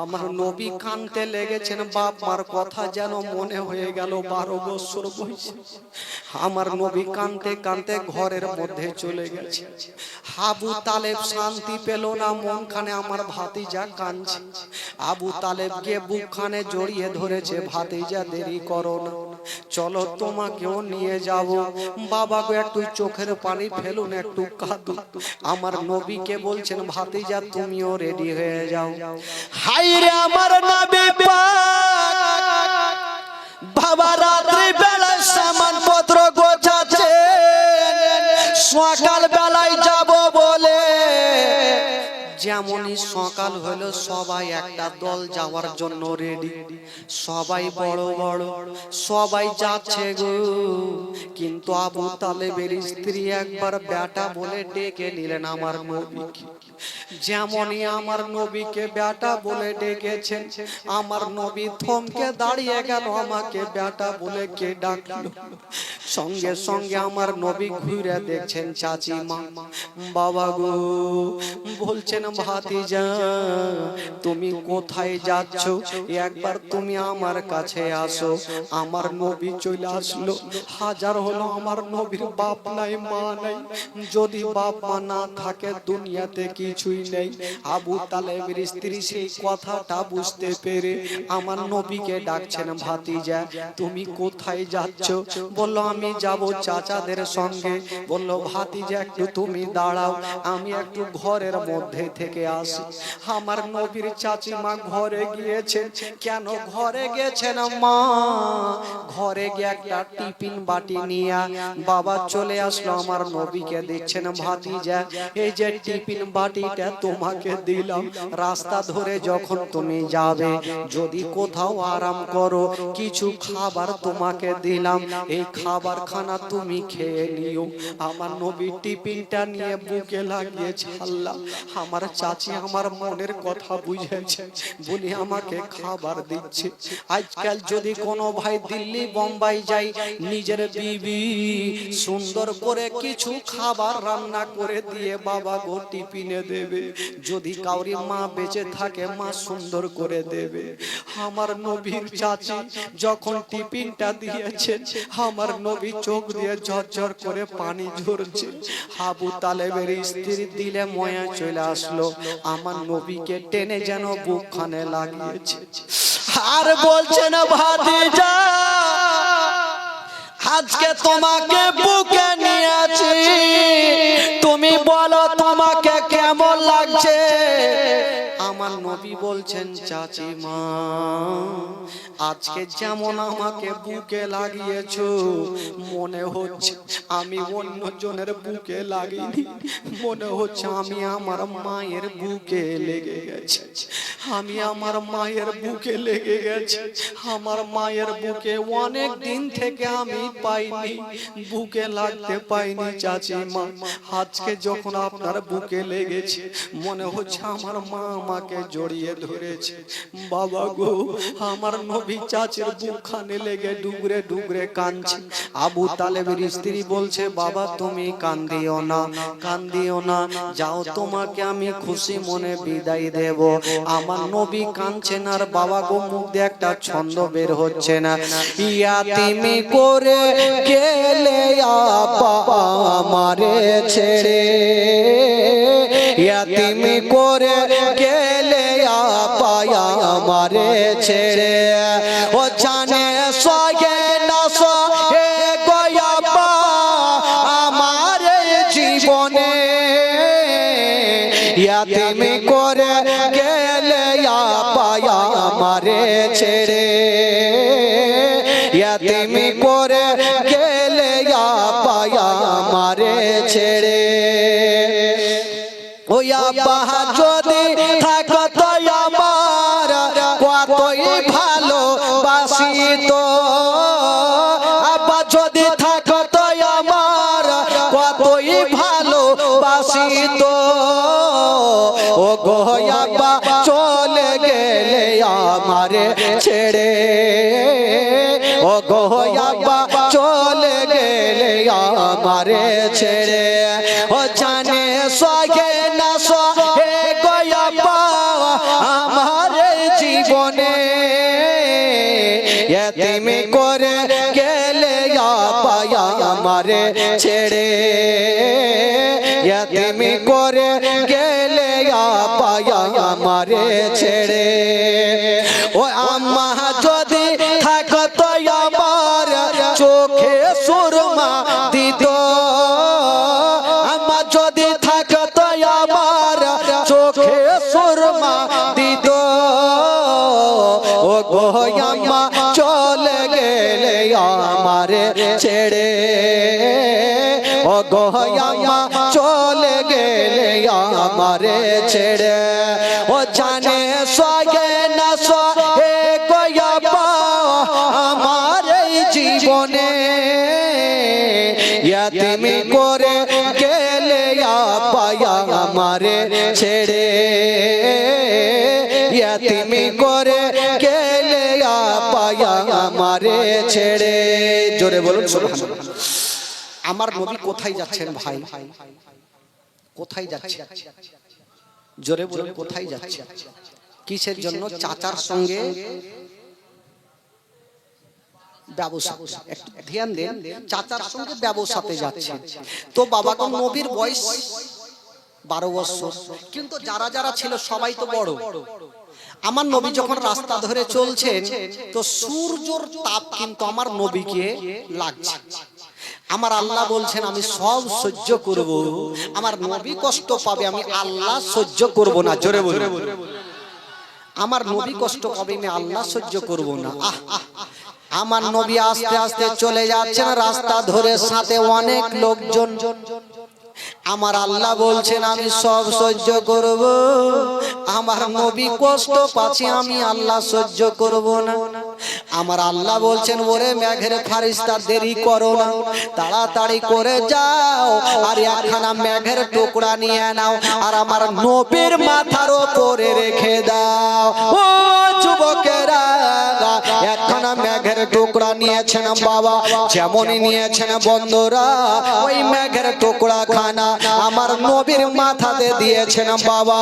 আমার নবী কাঁদতে লেগেছেন, বাপ মার কথা যেন মনে হয়ে গেল 12 বছর বয়সে। আমার নবী কাঁদতে কাঁদতে ঘরের মধ্যে চলে গেছে। আবু তালেব শান্তি পেল না, মনখানে আমার ভাতিজা কাঁদছে। আবু তালেব গিয়ে বুকখানে জড়িয়ে ধরেছে, ভাতিজা দেরি করো না, চলো তোমাকেও নিয়ে যাব। বাবা গো একটু চোখের পানি ফেলুন, একটু কাঁদুন। আমার নবীকে বলছেন ভাতিজা তুমিও রেডি হয়ে যাও। হায়রে আমার নবী পাক বাবা রাত্রি বেলা সামান পত্র গোছাচ্ছে, সকাল বেলায় যাব বলে যেমনই সকাল হলো সবাই একটা দল যাওয়ার জন্য রেডি, সবাই বড় বড় সবাই যাচ্ছে গো। কিন্তু আবু তালেবের স্ত্রী একবার বেটা বলে ডেকে নিলেন আমার নবীকে। যেমনই আমার নবীকে বেটা বলে ডেকেছেন, আমার নবী থমকে দাঁড়িয়ে গেল। আমাকে বেটা বলে কে ডাকলো? সঙ্গে সঙ্গে আমার নবী ঘুরে দেখছেন চাচি মা। বাবা গো, বলছেন ভাতিজা তুমি কোথায় যাচ্ছ? একবার তুমি আমার কাছে আসো। আমার নবী চলে আসলো। হাজার হলো আমার নবীর বাপ নাই মা নাই, যদি বাপ মা না থাকে দুনিয়াতে কিছুই নেই। আবু তালেবের স্ত্রী সেই কথাটা বুঝতে পেরে আমার নবীকে ডাকছেন ভাতিজা তুমি কোথায় যাচ্ছ? বলল আমি যাব চাচাদের সঙ্গে। বলল ভাতিজা একটু তুমি দাঁড়াও, আমি একটু ঘরের মধ্যে থেকে আসি। আমার নবীর চাচিমা ঘরে গিয়েছেন। কেন ঘরে গেছেন মা? ঘরে গিয়ে একটা টিফিন বাটি নিয়ে বাবা চলে আসলো। আমার নবীকে দিচ্ছেন ভাতিজা এই যে টিফিন বাটিটা তোমাকে দিলাম, রাস্তা ধরে যখন তুমি যাবে যদি কোথাও আরাম করো কিছু খাবার তোমাকে দিলাম, এই খাবার খানা তুমি খেয়ে নিও। আমার নবী টিফিনটা নিয়ে বুকে লাগিয়েছে। আল্লাহ, আমার চাচি আমার মনের কথা বুঝেছে বলি আমাকে খাবার দিচ্ছে। আজকাল যদি কোনো ভাই দিল্লি বোম্বাই যাই, নিজের বিবি সুন্দর করে কিছু খাবার রান্না করে দিয়ে বাবা গো টিফিনে দেবে। যদি কাউরি মা বেঁচে থাকে মা সুন্দর করে দেবে। আমার নবীর চাচি যখন টিফিনটা দিয়েছে, আমার নবী চোখ দিয়ে ঝরঝর করে পানি ঝরছে। আবু তালেবের স্ত্রী দিলে ময়া চলে আসলো। আমার নবীকে টেনে যেন বুকখানে লাগিয়েছে। আর বলছে না ভাতিজা আজকে তোমাকে বুকে নিয়েছি, তুমি বলো তোমাকে কেমন লাগছে? আমার নবী বলছেন চাচি মা আজকে যেমন আমাকে বুকে লাগিয়েছো মনে হচ্ছে আমি অন্য জনের বুকে লাগিনি, মনে হচ্ছে আমি আমার মায়ের বুকে লেগে গেছে। আমি আমার মায়ের বুকে লেগে গেছে। আমার মায়ের বুকে অনেক দিন থেকে আমি পাইনি, বুকে লাগতে পাইনি চাচি মা। আজকে যখন আপনার বুকে লেগেছে মনে হচ্ছে আমার মা আমাকে জড়িয়ে ধরেছে। বাবা গো, আমার নবী চাচির বুকখানে লেগে ডুগরে ডুগরে কাঁদছে। আবু তালেবের স্ত্রী বলছে বাবা তুমি কান্দিও না, কান্দিও না, যাও তোমাকে আমি খুশি মনে বিদায় দেব। আমার নবী কাঁদছেন আর বাবা গো মুখ দিয়ে একটা ছন্দ বের হচ্ছে না। ইয়াতিমি করে গেলে আপা আমারে ছেড়ে, ইয়াতিমি করে গেলে আপা আমারে ছেড়ে, ও জানে সহে না সহে গয়াপা আমার জীবনে, ইয়াতিমি করে গেলে আপা আমারে ছেড়ে, ইয়াতিমি করে গেলে আপা আমারে ছেড়ে। ওই আপা যদি থাকতো আমার কতই ভালোবাসিত, আপা যদি থাকতো আমার কতই ভালোবাসিত। ও গো আপা চলে গেলে আমারে ছেড়ে, ও গো আপা চলে গেলে আমারে ছেড়ে, ও জানে সহে না সহে গয়াপা আমার জীবনে, ইয়াতিমি করে গেলে আপা আমারে ছেড়ে, ইয়াতিমি করে গেলে আপা আমারে ছেড়ে। ও আম্মা যদি থাকতো আমার চোখে সুরমা দিত, আম্মা যদি থাকতো আমার চোখে সুরমা দিত। ও গো আম্মা চলে গেলে আমারে ছেড়ে, ও গো আম্মা চলে গেলে আমারে ছেড়ে ও জানে সগে না সহে গয়াবা আমার এই জীবনে ইয়াতিমি করে গেলে আপায়া আমারে ছেড়ে ইয়াতিমি করে গেলে আপায়া আমারে ছেড়ে জোরে বলুন সুবহানাল্লাহ। আমার নবী কোথায় যাচ্ছেন ভাই? কোথায় যাচ্ছে? জোরে বলুন কোথায় যাচ্ছে? কিসের জন্য? চাচার সঙ্গে ব্যবসা। একটু ধ্যান দেন, চাচার সঙ্গে ব্যবসাতে যাচ্ছে। তো বাবা কোন নবীর বয়স 12 বছর, কিন্তু যারা যারা ছিল সবাই তো বড়। আমার নবী যখন রাস্তা ধরে চলছেন তো সূর্যর তাপ কিন্তু আমার নবীকে লাগছে। আমার আল্লাহ বলছেন আমি সব সহ্য করব, আমার নবী কষ্ট পাবে আমি আল্লাহ সহ্য করব না। জোরে বলুন আমার নবী কষ্ট পাবে আমি আল্লাহ সহ্য করব না। আমার নবী আস্তে আস্তে চলে যাচ্ছেন রাস্তা ধরে, সাথে অনেক লোকজন। আমার আল্লাহ বলছেন আমি সব সহ্য করব, আমার নবী কষ্ট পাচ্ছে আমি আল্লাহ সহ্য করব না। আমার আল্লাহ বলছেন ওরে মেঘের ফারিস্তা দেরি করো না, তাড়াতাড়ি করে যাও আর একখানা মেঘের টুকরা নিয়ে নাও আর আমার নবীর মাথার উপরে রেখে দাও। ও যুবকেরা, একখানা মেঘের টুকরা নিয়েছেন বাবা, যেমনই নিয়েছেন বন্ধুরা ওই মেঘের টুকরা খানা আমার নবীর মাথাতে দিয়েছেন বাবা।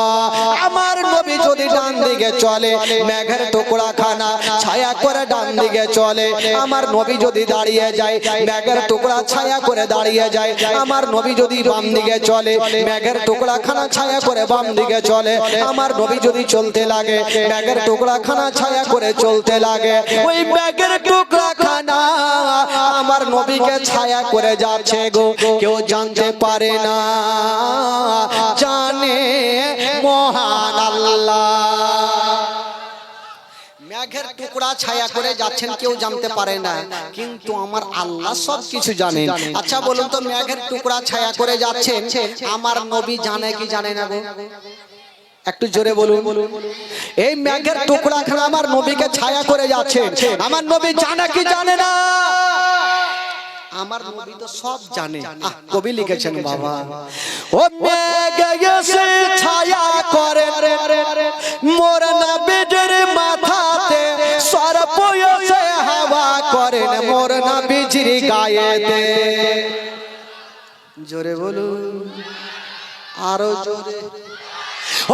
আমার নবী যদি ডান দিকে চলে মেঘের টুকরা খানা ছায়া করে ডান দিকে চলে, আমার নবী যদি দাঁড়িয়ে যায় মেঘের টুকরা ছায়া করে দাঁড়িয়ে যায়, আমার নবী যদি বাম দিকে চলে মেঘের টুকরা খানা ছায়া করে বাম দিকে চলে, আমার নবী যদি চলতে লাগে মেঘের টুকরা খানা ছায়া করে চলতে লাগে। ওই মেঘের টুকরা খানা আমার নবীকে ছায়া করে যাচ্ছে গো, কেউ জানতে পারে না, জানে মহান আল্লাহ। মেঘের টুকরা ছায়া করে যাচ্ছেন কেউ জানতে পারে না, কিন্তু আমার আল্লাহ সব কিছু জানেন। আচ্ছা বলুন তো মেঘের টুকরা ছায়া করে যাচ্ছেন আমার নবী জানে কি জানে না গো? একটু জোরে বলুন। এই মেঘের টুকরা খানা আমার নবীকে ছায়া করে যাচ্ছেন, আমার নবী জানে কি জানে না? আমার নবী তো সব জানে। কবি লিখেছেন বাবা, ও মেঘ এসে ছায়া করে মোর নবীর মাথাতে, সর্প এসে হাওয়া করেন মোর নবীর গায়েতে। জোরে বলুন আরো জোরে।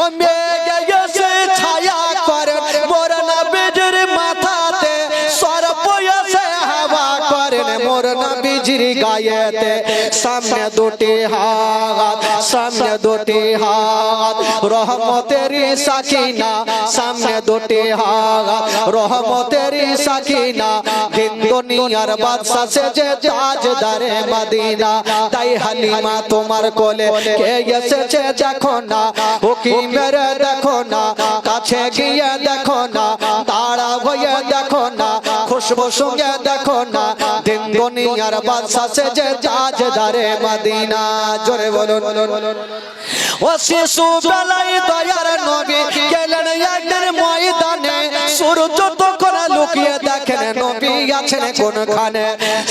ও মেঘ এসে ছায়া করে মোর নবীর মাথাতে, সর্প এসে হাওয়া করেন মোর নবীর গায়েতে। সামনে দুটি হাত, সামনে দুটি হাত রহমতের সাকিনা, সামনে দুটি হাত রহমতের সাকিনা, দিন দুনিয়ার বাদশা সেজে তাজদারে মদিনা। তাই হালিমা তোমার কোলে কে এসেছে দেখো না, ও কি মেরে দেখো না, কাছে গিয়ে দেখো না, তাড়া হয়ে দেখো না, খুশবু সঙ্গে দেখো না, দিন দুনিয়ার বাদশা সেজে তাজদারে মদিনা। জোরে বলুন। ও শিশু বেলায় দয়ার নবী গেলেন একদিন ময়দানে, সূর্য তখন লুকিয়ে দেখেন নবী আছেন কোনখানে।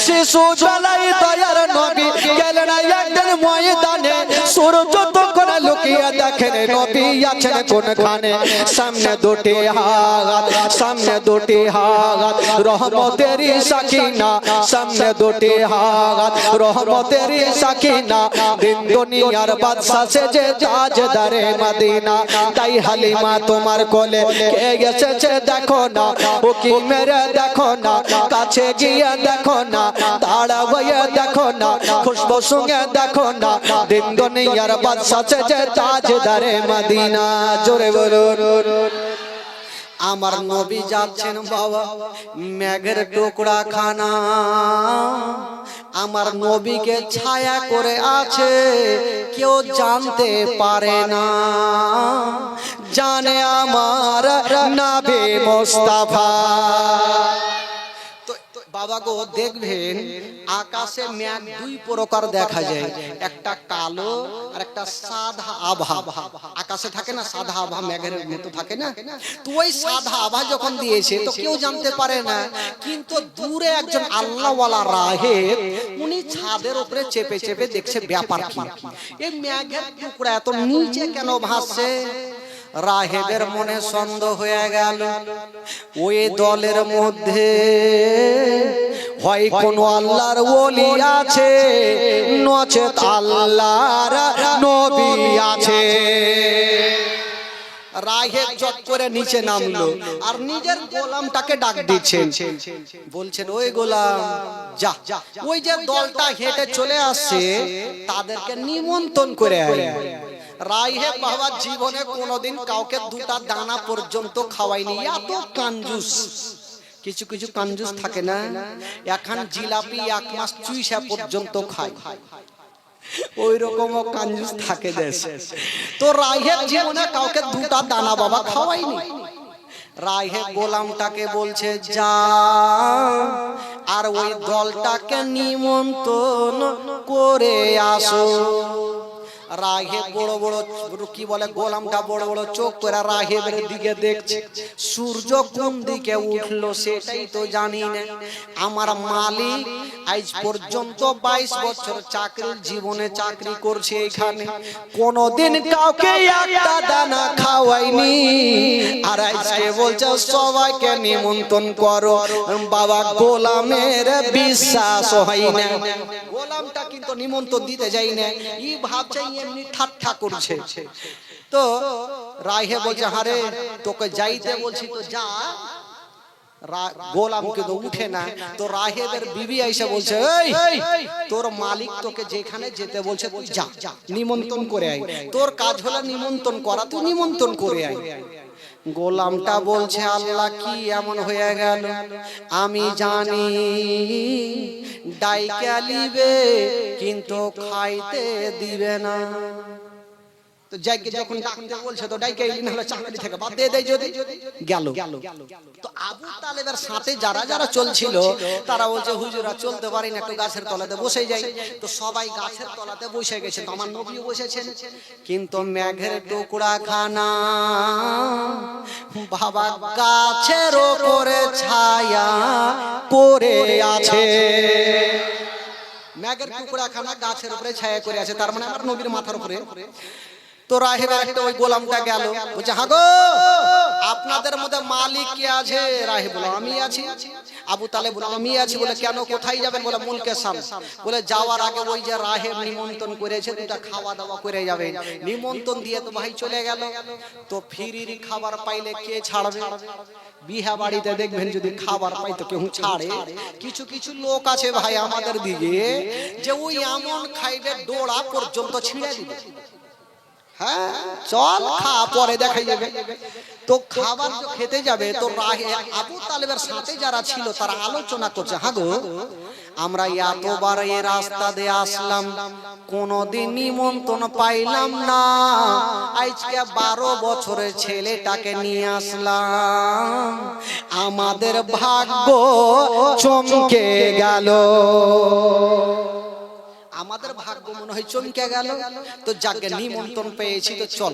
শিশু বেলায় দয়ার নবী গেলেন একদিন ময়দানে, সূর্য তখন লুকিয়ে দেখেন নবী আছেন কোনখানে। সামনে দুটি হাত, সামনে দুটি হাত রহমতের সাকিনা, সামনে দুটি হাত রহমতের সাকিনা, দিন দুনিয়ার বাদশা সেজে তাজদারে মদিনা। তাই হালিমা তোমার কোলে কে এসেছে দেখো না, ও কি মেরে দেখো না, কাছে গিয়ে দেখো না, তাড়া হয়ে দেখো না, খুশবু সঙ্গে দেখো না, দিন দুনিয়ার বাদশা সেজে তাজদারে মদিনা। জোরে বলুন। আমার নবী যাচ্ছেন বাবা মেঘের টুকরা খানা, আমার নবীকে ছায়া করে আছে কেউ জানতে পারে না, জানে আমার নবী মুস্তাফা। তো বাবা বাবা গো দেখবেন আকাশে মেঘ দুই প্রকার দেখা যায়, একটা কালো আর একটা সাদা আভা। আকাশে থাকে না সাদা আভা, মেঘের মতো থাকে না, তো ওই সাদা আভা যখন দিয়েছে তো কেউ জানতে পারে না, কিন্তু দূরে একজন আল্লাহওয়ালা রাহেব উনি ছাদের উপরে চেপে চেপে দেখছে ব্যাপার কি, এই মেঘের টুকরা এত নিচে কেন ভাসছে। রাহেবের মনে সন্দেহ হয়ে গেল, ওই দলের মধ্যে হয় কোন আল্লাহর ওলি আছে, নচেত আল্লাহর নবী আছে। রাহেব জট করে নিচে নামলো আর নিজের গোলামটাকে ডাক দিচ্ছেন, বলছেন ওই গোলাম যা, ওই যে দলটা হেঁটে চলে আসছে তাদেরকে নিমন্ত্রণ করে আয়। রাহেব বাবা জীবনে কোনোদিন কাউকে দুটা দানা পর্যন্ত খাওয়ায়নি, এত কাঞ্জুস। কিছু কিছু কাঞ্জুস থাকে না, এখন জিলাপি এক মাস চুইসা পর্যন্ত খায়, ওই রকম কাঞ্জুস থাকে দেশে। তো রাহেব জীবনে কাউকে দুটা দানা বাবা খাওয়ায়নি। রাহেব গোলামটাকে বলছে যা, আর ওই দলটাকে নিমন্ত্রণ করে আসো। রাহেব বড় বড় কি বলে, গোলামটা বড় বড় চোখ করে রাহেবের দিকে দেখছে। সূর্য কোন দিকে উঠলো সেটাই তো জানি না। আমার মালিক আজ পর্যন্ত 22 বছর চাকরির জীবনে চাকরি করছে, এখানে কোনদিন কাউকে একটা দানা খাওয়াইনি, আর আজকে বলছে সবাইকে নিমন্ত্রণ করো। বাবা গোলামের বিশ্বাস হয় না, গোলামটা কিন্তু নিমন্ত্রণ দিতে যাই না, ই ভাবছে এমনি ঠাট্টা করছে। তো রাহে বলছে হারে তোকে যাইতে বলছি তো যা। গোলাম কিন্তু উঠে না, তো রাহেবের বিবি আইসা বলছে এই তোর মালিক তোকে যেখানে যেতে বলছে তুই যা, নিমন্ত্রণ করে আয়, তোর কাজ হলো নিমন্ত্রণ করা, তুই নিমন্ত্রণ করে আয়। গোলামটা বলছে আল্লাহ কি এমন হয়ে গেল, আমি জানি ডাইকা লিবে কিন্তু খাইতে দিবে না। তো যাইকে যখন ডাকতে বলছে তো ডাইকা এলি, না হলে চাকরি থেকে বাদ দিয়ে দেয় যদি গেল। তো আবু তালেবের সাথে যারা যারা চলছিল তারা বলছে হুজুরা চলতে পারি না, একটু গাছের তলাতে বসে যাই। তো সবাই গাছের তলাতে বসে গেছে, তো আমার নবীও বসেছেন, কিন্তু মেঘের টুকরা খানা বাবা গাছের উপরে ছায়া করে আছে। মেঘের টুকরা খানা গাছের উপরে ছায়া করে আছে, তার মানে আমার নবীর মাথার উপরে। তো রাহেবের একটা ওই গোলামটা গেল, বলছে হ্যাঁ গো আপনাদের মধ্যে মালিক কে আছে? রাহেব বলে আমি আছি। আবু তালেব বলে আমি আছি। বলে কেন, কোথায় যাবেন? বলে মুলকে শাম। বলে যাওয়ার আগে ওই যে রাহেব নিমন্ত্রণ করেছে দুটা খাওয়া দাওয়া করে যাবেন। নিমন্ত্রণ দিয়ে তো ভাই চলে গেল, তো ফিরির খাবার পাইলে কে ছাড়বে? বিহা বাড়িতে দেখবেন যদি খাবার পাই তো কেউ ছাড়ে। কিছু কিছু লোক আছে ভাই আমাদের দিকে যে ওই এমন খাইবে ডোড়া পর্যন্ত ছিঁড়ে দিবে। হ্যাঁ চল খা, পরে দেখা যাবে। তো খাবার খেতে যাবে, তো আবু তালেবের সাথে যারা ছিল তারা আলোচনা করছে, হ্যাঁ গো আমরা এতবার এই রাস্তা দিয়ে আসলাম, কোনদিন নিমন্ত্রণ পাইলাম না, আজকে 12 বছরের ছেলেটাকে নিয়ে আসলাম, আমাদের ভাগ্য চমকে গেল, আমাদের ভাগ্য মনে হয় চমকে গেল। তো যাকে নিমন্ত্রণ পেয়েছি তো চল।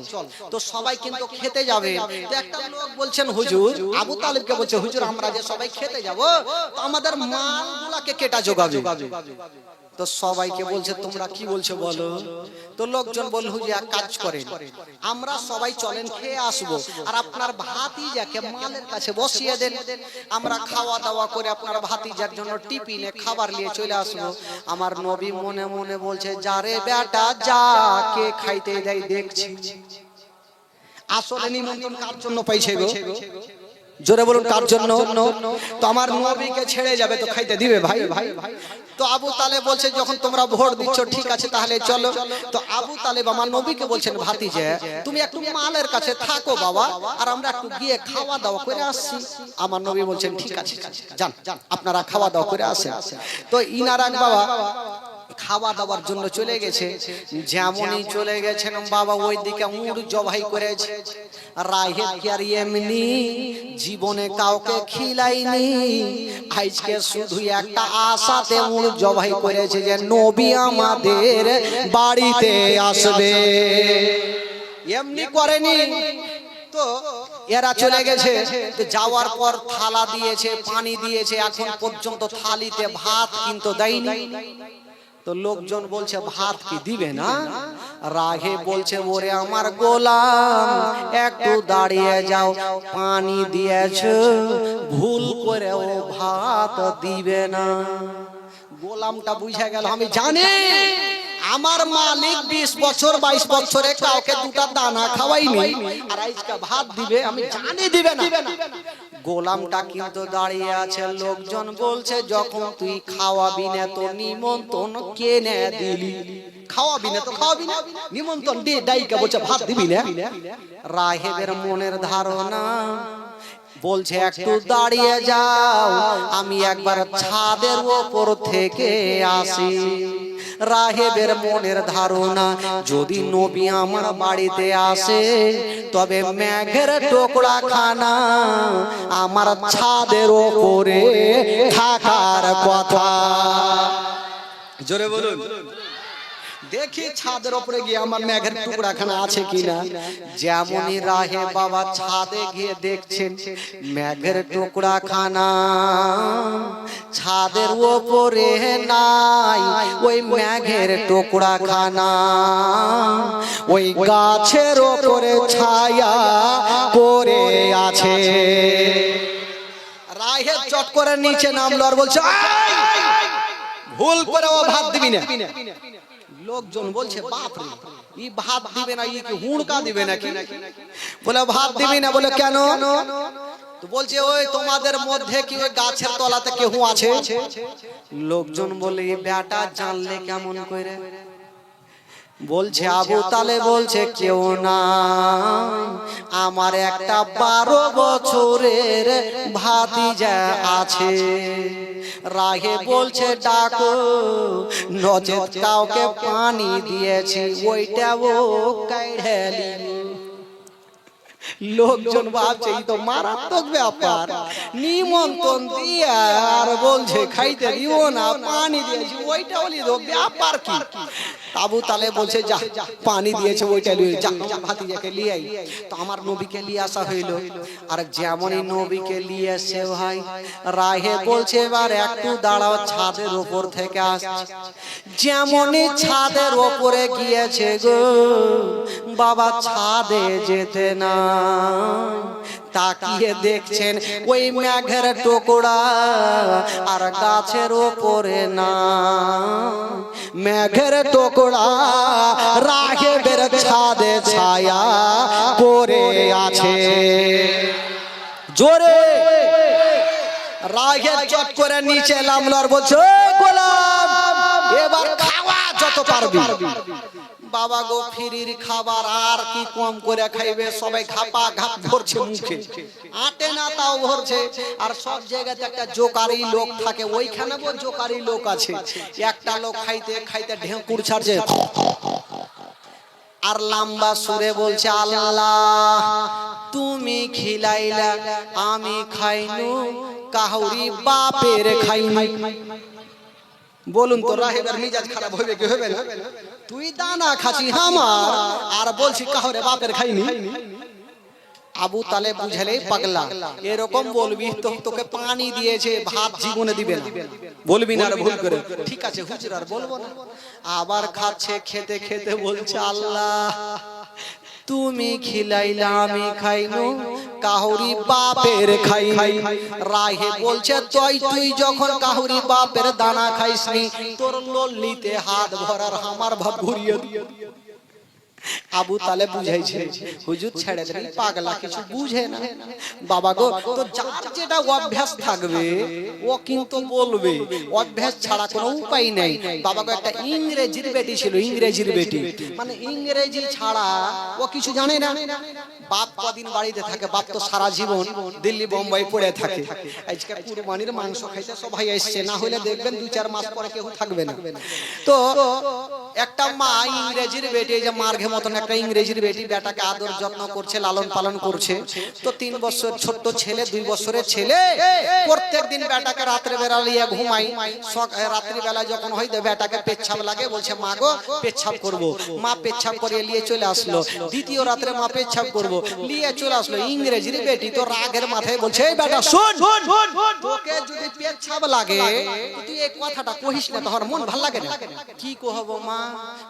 তো সবাই কিন্তু খেতে যাবে। তো একটা লোক বলছেন হুজুর, আবু তালেবকে বলছে হুজুর আমরা যে সবাই খেতে যাব তো আমাদের মালগুলাকে কেটা জোগাবে। তো সবাইকে বলছে তোমরা কি বলছো বলো। তো লোকজন বলল হুজুর এক কাজ করেন, আমরা সবাই চলেন খেয়ে আসবো, আর আপনার ভাতিজাকে মালের কাছে বসিয়ে দেন, আমরা খাওয়া দাওয়া করে আপনার ভাতিজার জন্য টিফিনে খাবার নিয়ে চলে আসবো। আমার নবী মনে মনে বলছে যারে বেটা যা, কে খাইতে দেয় দেখছি। আসলে নিমন্ত্রণ কার জন্য পাইছে গো? জোরে বলুন কার জন্য? তো আমার নবীকে ছেড়ে যাবে তো খাইতে দিবে ভাই? তো আবু তালেব বলছে যখন তোমরা ভোট দিচ্ছ ঠিক আছে তাহলে চলো। তো আবু তালেব আমার নবীকে বলছেন ভাতিজা তুমি একটু মালের কাছে থাকো বাবা, আর আমরা একটু গিয়ে খাওয়া দাওয়া করে আসছি। আমার নবী বলছেন ঠিক আছে যান, আপনারা খাওয়া দাওয়া করে আসেন। তো ইনারাক বাবা খাওয়া দাওয়ার জন্য চলে গেছে। যেমনই চলে গেছেন বাবা ওইদিকে উট জবাই করেছে। রাহেব কি আর এমনি জীবনে কাউকে খিলাইনি, আজকে শুধু একটা আশাতে উট জবাই করেছে যে নবী আমাদের বাড়িতে আসবে। এমনি করেনি তো। এরা চলে গেছে, যাওয়ার পর থালা দিয়েছে, পানি দিয়েছে, এখন পর্যন্ত থালিতে ভাত কিন্তু দেয়নি। তো লোকজন বলছে ভাত কি দিবে না? রাগে বলছে ওরে আমার গোলাম একটু দাঁড়িয়ে যাও, পানি দিয়েছো ভুল করে ও ভাত দিবে না। গোলামটা বুঝে গেল আমি জানি আমার মালিক 20 বছর 22 বছরে কাউকে দুটা দানা খাওয়াইনি, আর আজকে ভাত দিবে, আমি জানি দিবে না। গোলামটা কিন্তু দাঁড়িয়ে আছে। লোকজন বলছে যখন তুই খাওয়াবি না তো নিমন্ত্রণ কেনে দিলি? খাওয়াবি না তো খাওয়াবি না, নিমন্ত্রণ দিয়ে ডাইকা বলছে ভাত দিবি না। রাহেবের মনের ধারণা বলছে একটু দাঁড়িয়ে যাও, আমি একবার ছাদের ওপর থেকে আসি। রাহেবের মনের ধারণা যদি নবী আমার বাড়িতে আসে তবে মেঘের টুকরা খানা আমার ছাদের ওপরে থাকার কথা। জোরে বলুন, দেখি ছাদের উপরে গিয়ে আমার মেঘের টুকরা খানা আছে কিনা। যেমনই রাহে বাবা ছাদে গিয়ে দেখছেন মেঘের টুকরা খানা ছাদের উপরে নাই, ওই মেঘের টুকরা খানা ওই গাছের উপরে ছায়া পড়ে আছে। রাহে চট করে নিচে নামলো আর বলছে ভুল করে ও ভাত দিবি না। লোকজন বলছে বাপ রে, ই ভাত দিবে না, ই কি হুড়কা দিবে নাকি? বলে ভাত দিবি না। বলে কেন? তো বলছে ওই তোমাদের মধ্যে কি ওই গাছের তলাতে কেউ আছে? লোকজন বলে এই বেটা জানলে কেমন করে? বলছে আবু তালে বলছে কেউ না, আমার একটা 12 বছরের ভাতিজা আছে। রাহে বলছে ডাকো, নচেত কাউকে পানি দিয়েছি ওইটা ও কাইড়ালি। লোকজন ভাবছে এই তো মারাত্মক ব্যাপার, নিমন্ত্রণ দিয়ে আর বলছে খাইতে দিব না, পানি দিয়েছি ওইটা বলি তো ব্যাপার কি? আবু তালে বলছে যা পানি দিয়েছে ওইটা নিয়ে যা, ভাতিজাকে নিয়ে আই। তো আমার নবীকে নিয়ে আসা হইলো, আর যেমনই নবীকে নিয়ে এসে ভাই রাহে বলছে এবার একটু দাঁড়াও, ছাদের উপর থেকে আসছে। যেমনই ছাদের উপরে গিয়েছে গো বাবা, ছাদে যেতে না তাকিয়ে দেখছেন ওই মেঘের টুকরা আর গাছের উপরে না, মেঘের টুকরা রাহেবের ছাদে ছায়া পড়ে আছে। জোরে রাগে চট করে নিচে নামলো আর বলছে গোলাম এবার খাওয়া যত পারবি। বাবা গো ফিরির খাবার আর কি কম করে খাইবে, সবাই ঘাপা ঘাপ ধরছে মুখে, আটে না তাও ভরছে। আর সব জায়গাতে একটা জোকারি লোক থাকে, ওইখানে গো জোকারি লোক আছে। একটা লোক খাইতে খাইতে ঢেঁকুর ছাড়ছে আর লম্বা সুরে বলছে আল্লাহ তুমি খিলাইলা আমি খাইনু, কাহুরি বাপের খাইনি। বলুন তো রাহেবের মিজাজ খারাপ হবে কি হবে না? তুই দানা খাচ্ছি আমার আর বলছি কাহরে বাপের খাইনি। আবু তালে বুঝালেই পাগলা, এরকম বলবি তো তোকে পানি দিয়েছে ভাত জীবনে দিবে না, বলবি না আর ভুল করে। ঠিক আছে হুজুর আর বলবো না। আবার খাচ্ছে, খেতে খেতে বলছে আল্লাহ তুমি খিলাইলা আমি খাইনু, কাহুরি বাপের খাই। রাহে বলছে তুই যখন কাহুরি বাপের দানা খাইসনি তোর লল্লিতে হাত ভরার আমার ভাব ঘুরিয়ে দিয়ে। আবু তালেব বুঝাইছে হুজুর ছেড়ে দেন, পাগলা কিছু বুঝে না। বাবা গো, তো যার যেটা অভ্যাস থাকবে ও কিন্তু বলবে, অভ্যাস ছাড়া কোনো উপায় নাই। বাবা গো, একটা ইংরেজির বেটি ছিল, ইংরেজির বেটি, মানে ইংরেজি ছাড়া ও কিছু জানে না। বাপ কদিন বাড়িতে থাকে, বাপ তো সারা জীবন দিল্লি বোম্বাই পড়ে থাকে। আজকে কুরবানির মাংস খাইতে সবাই এসছে, না হলে দেখবেন 2-4 মাস পরে কেউ থাকবে না। তো একটা মা ইংরেজির বেটি, যে মার্ঘে মতন একটা ইংরেজির বেটি, বেটাকে আদর যত্ন করছে, লালন পালন করছে। তো 3 বছর ছোট্ট ছেলে, 2 বছরের ছেলে, প্রত্যেক দিন বেটাকে রাত্রে বেলা নিয়ে ঘুমাই। রাত্রি বেলা যখন হয় বেটাকে পেচ্ছাপ লাগে, বলছে মা গো পেচ্ছাপ করবো। মা পেচ্ছাপ করে নিয়ে চলে আসলো। দ্বিতীয় রাত্রে মা পেচ্ছাপ করবো, নিয়ে চলে আসলো। ইংরেজির বেটি তো রাগের মাথায় বলছে, এই বেটা শোন, তোকে যদি পেচ্ছাপ লাগে তুই এই কথাটা কহিস না, তোর মন ভাল লাগে না। কি কহবো মা?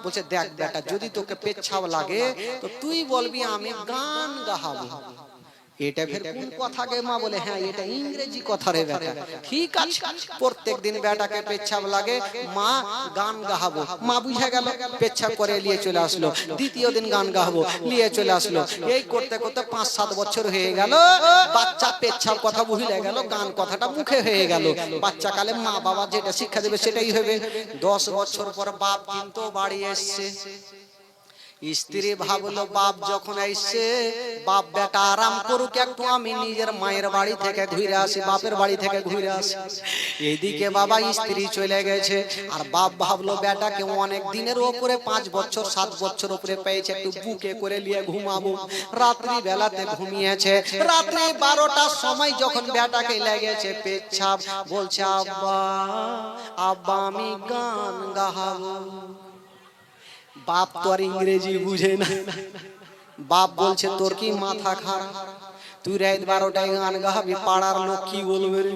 বলছে দেখ বেটা, যদি তোকে পেচ্ছাপ লাগে তো তুই বলবি আমি গান গাহাবো। এটা ফের কোন কথা গে মা? বলে হ্যাঁ এটা ইংরেজি কথা রে বেটা। ঠিক আছে, প্রত্যেকদিন বেটাকে পেচ্ছাপ লাগে, মা গান গাহাবো। মা বুঝে গেল, পেচ্ছাপ করে নিয়ে চলে আসলো। দ্বিতীয় দিন গান গাহাবো, নিয়ে চলে আসলো। এই করতে করতে 5-7 বছর হয়ে গেল। বাচ্চা পেচ্ছাপ কথা ভুলে গেল, গান কথাটা মুখে হয়ে গেল। বাচ্চা কালে মা বাবা যেটা শিক্ষা দেবে সেটাই হবে। 10 বছর পর বাপ কিন্তু বাড়ি এসছে। স্ত্রী ভাবলো বাপ যখন আইছে, বাপ বেটা আরাম করুক একটু, আমি নিজের মায়ের বাড়ি থেকে ঘুরে আসি, বাপের বাড়ি থেকে ঘুরে আসি। এইদিকে বাবা স্ত্রী চলে গেছে, আর বাপ ভাবলো বেটাকে অনেক দিনের উপরে 5 বছর 7 বছর উপরে পেয়েছে, একটু বুকে করে নিয়ে ঘুমাবো। রাত্রি বেলাতে ঘুমিয়েছে। রাত্রি 12টার সময় যখন বেটাকে লেগেছে পেচ্ছাপ, বলছে আব্বা আব্বা আমি গান গাহাবো। বাপ তো আর ইংরেজি বুঝে না। বাপ বলছে তোর কি মাথা খারাপ? তুই রাত 12টায় গান গাহাবি, পাড়ার লোক কি বলবে রে?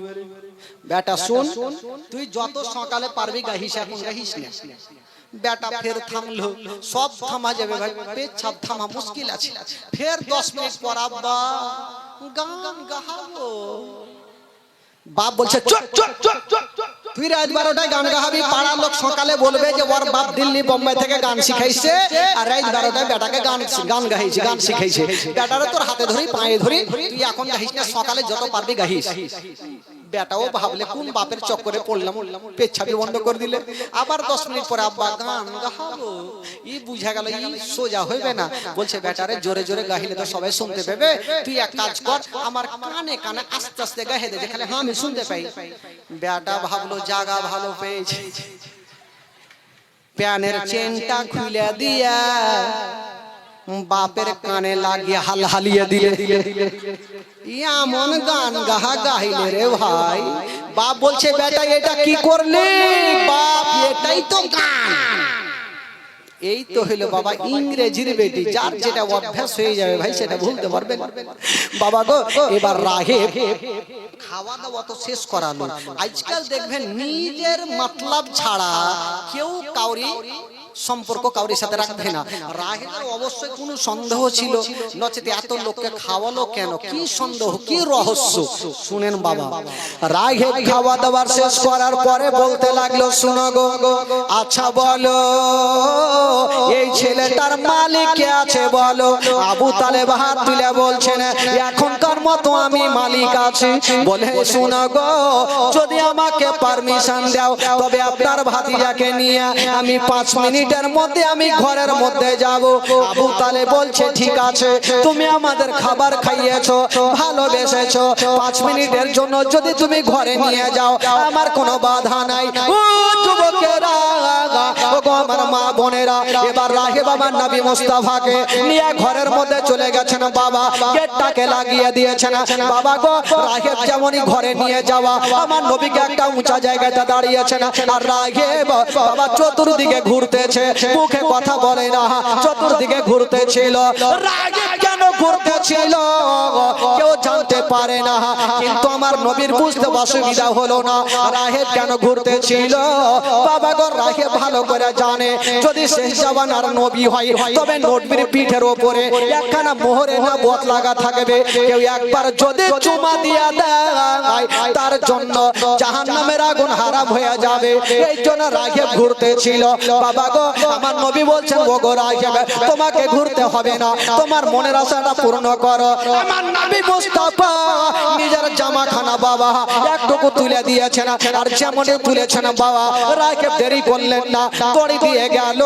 বেটা শোন, তুই যত সকালে পারবি গাহিস, এখন গাহিস না। বেটা ফের থামলো। সব থামা যাবে ভাই, পেচ্ছাপ থামা মুশকিল আছে। ফের 10 মিনিট পর আব্বা গান গাহাবো। বাপ বলছে চুপ চুপ চুপ চুপ, তুই রাত 12টায় গান গাহাবি, পাড়ার লোক সকালে বলবে যে ওর বাপ দিল্লি বোম্বাই থেকে গান শিখাইছে, আর রাত 12টায় বেটাকে গান গাইছে, গান শিখাইছে। বেটারে তোর হাতে ধরি পায়ে ধরি, তুই এখন গাহিস না, সকালে যত পারবি গাহিস। বেটাও ভাবলে কোন বাপের চক্করে পড়লাম, পেচ্ছাপি বন্ধ করে দিলে। আবার 10 মিনিট পরে আব্বা গান গাহাবো। ই বুঝা গেল ই সোজা হইবে না। বলছে বেটারে জোরে জোরে গাহিলে তো সবাই শুনতে পাবে, তুই এক কাজ কর, আমার কানে কানে আস্তে আস্তে গাহে দে, যেখানে আমি শুনতে পাই। বেটা ভাবলো জায়গা ভালো পেয়েছে, প্যানের চেনটা খুলে দিয়া বাপের কানে লাগিয়ে হালহালিয়ে দিলে। এমন গান গাহা গাইলে রে ভাই। বাপ বলছে বেটা এটা কি করলি? বাপ এটাই তো গান। এই তো হলো বাবা ইংরেজির বেটি, যার যেটা অভ্যাস হয়ে যাবে ভাই সেটা ভুলতে পারবে না। বাবা গো, এবার রাহে খাওয়া দাওয়া তো শেষ করালো। আজকাল দেখবেন নিজের মতলব ছাড়া কেউ কাউরি সম্পর্ক কাউরির সাথে রাখবে না। রাহের অবশ্যই কোনো সন্দেহ ছিল, নচেত এত লোককে খাওয়ালো কেন? কি সন্দেহ, কি রহস্য? শুনেন বাবা, রাহে খাওয়া দাওয়া শেষ করার পরে বলতে লাগলো শুনো গো, আচ্ছা বলো এই ছেলেটার মালিক কে আছে বলো? আবু তালেব হাত তুলে বলছেন এখনকার মতো আমি মালিক আছি। বলে শুনো গো, যদি আমাকে পারমিশন দাও তবে আপনার ভাতিজাকে নিয়ে আমি 5 মিনিটের মধ্যে আমি ঘরের মধ্যে যাব। আবু তালেব বলছে ঠিক আছে, তুমি আমাদের খাবার খাইয়েছো, ভালোবেসেছো, 5 মিনিটের জন্য যদি তুমি ঘরে নিয়ে যাও আমার কোনো বাধা নাই। ও যুবকেরা, ও গো আমার মা বোনেরা, এবার রাহে বাবা নবী মুস্তাফাকে নিয়ে ঘরের মধ্যে চলে গেছেন। বাবা গেটটাকে লাগিয়ে দিয়েছেন। বাবা গো, রাহেব যেমনই ঘরে নিয়ে যাওয়া, আমার নবীকে একটা উঁচা জায়গাতে দাঁড়িয়েছেন, আর রাহেব বাবা চতুর্দিকে ঘুরতেছে, মুখে কথা বলে না, চতুর্দিকে ঘুরতেছিল। রাহেব কেন ঘুরতেছিল কেউ জানতে পারে না, কিন্তু আমার নবীর বুঝতে অসুবিধা হলো না রাহেব কেন ঘুরতেছিল। বাবা গো রাহেব ভালো করে জানে যদি শেষ জামানার নবী হয় তবে নবীর পিঠের উপরে একখানা মোহরে নবুয়ত লাগা থাকবে। কেউ একবার যদি চুমা দিয়া দেয় তার জন্য জাহান্নামের আগুন হারাম হয়ে যাবে। এই জন্য রাহেব ঘুরতেছিল। বাবা গো আমার নবী বলছেন ও গো রাহেব তোমাকে ঘুরতে হবে না, তোমার মনের আশাটা পূর্ণ করো। আমার নবী মুস্তাফা নিজের জামাখানা বাবা একটুকু তুলে দিয়েছেন, আর যেমন তুলেছেন বাবা রাহেব দেরি করলেন না, তড়ি দিয়ে গেল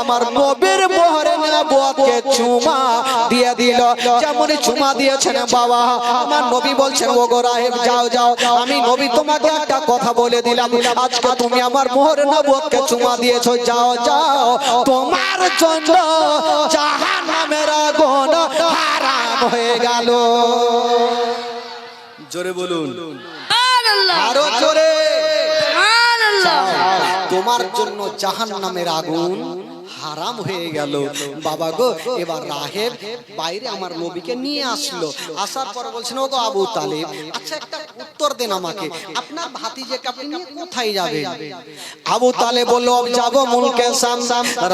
আমার নবীর মোহরে নবুয়তকে চুমা দিয়ে দিল। যেমন চুমা দিয়েছেন বাবা আমার নবী বলছেন ও গো রাহেব যাও যাও, আমি নবী তোমাকে একটা কথা বলে দিলাম, আজকে তুমি আমার মোহরে নবুয়তকে চুমা দিয়েছো, যাও যাও তোমার জন্য জাহান্নামের আগুন হারাম হয়ে গেল। জোরে বলুন আরো জোরে, তোমার জন্য জাহান্নামের আগুন হারাম হয়ে গেল। বাবা গো এবার রাহেব বাইরে আমার নবীকে নিয়ে আসলো, আসার পর বলছেন ও গো আবু তালেব আচ্ছা একটা উত্তর দেন আমাকে, আপনার ভাতিজাকে আপনি নিয়ে কোথায় যাবেন? আবু তালেব বলল যাব মুলকে শাম।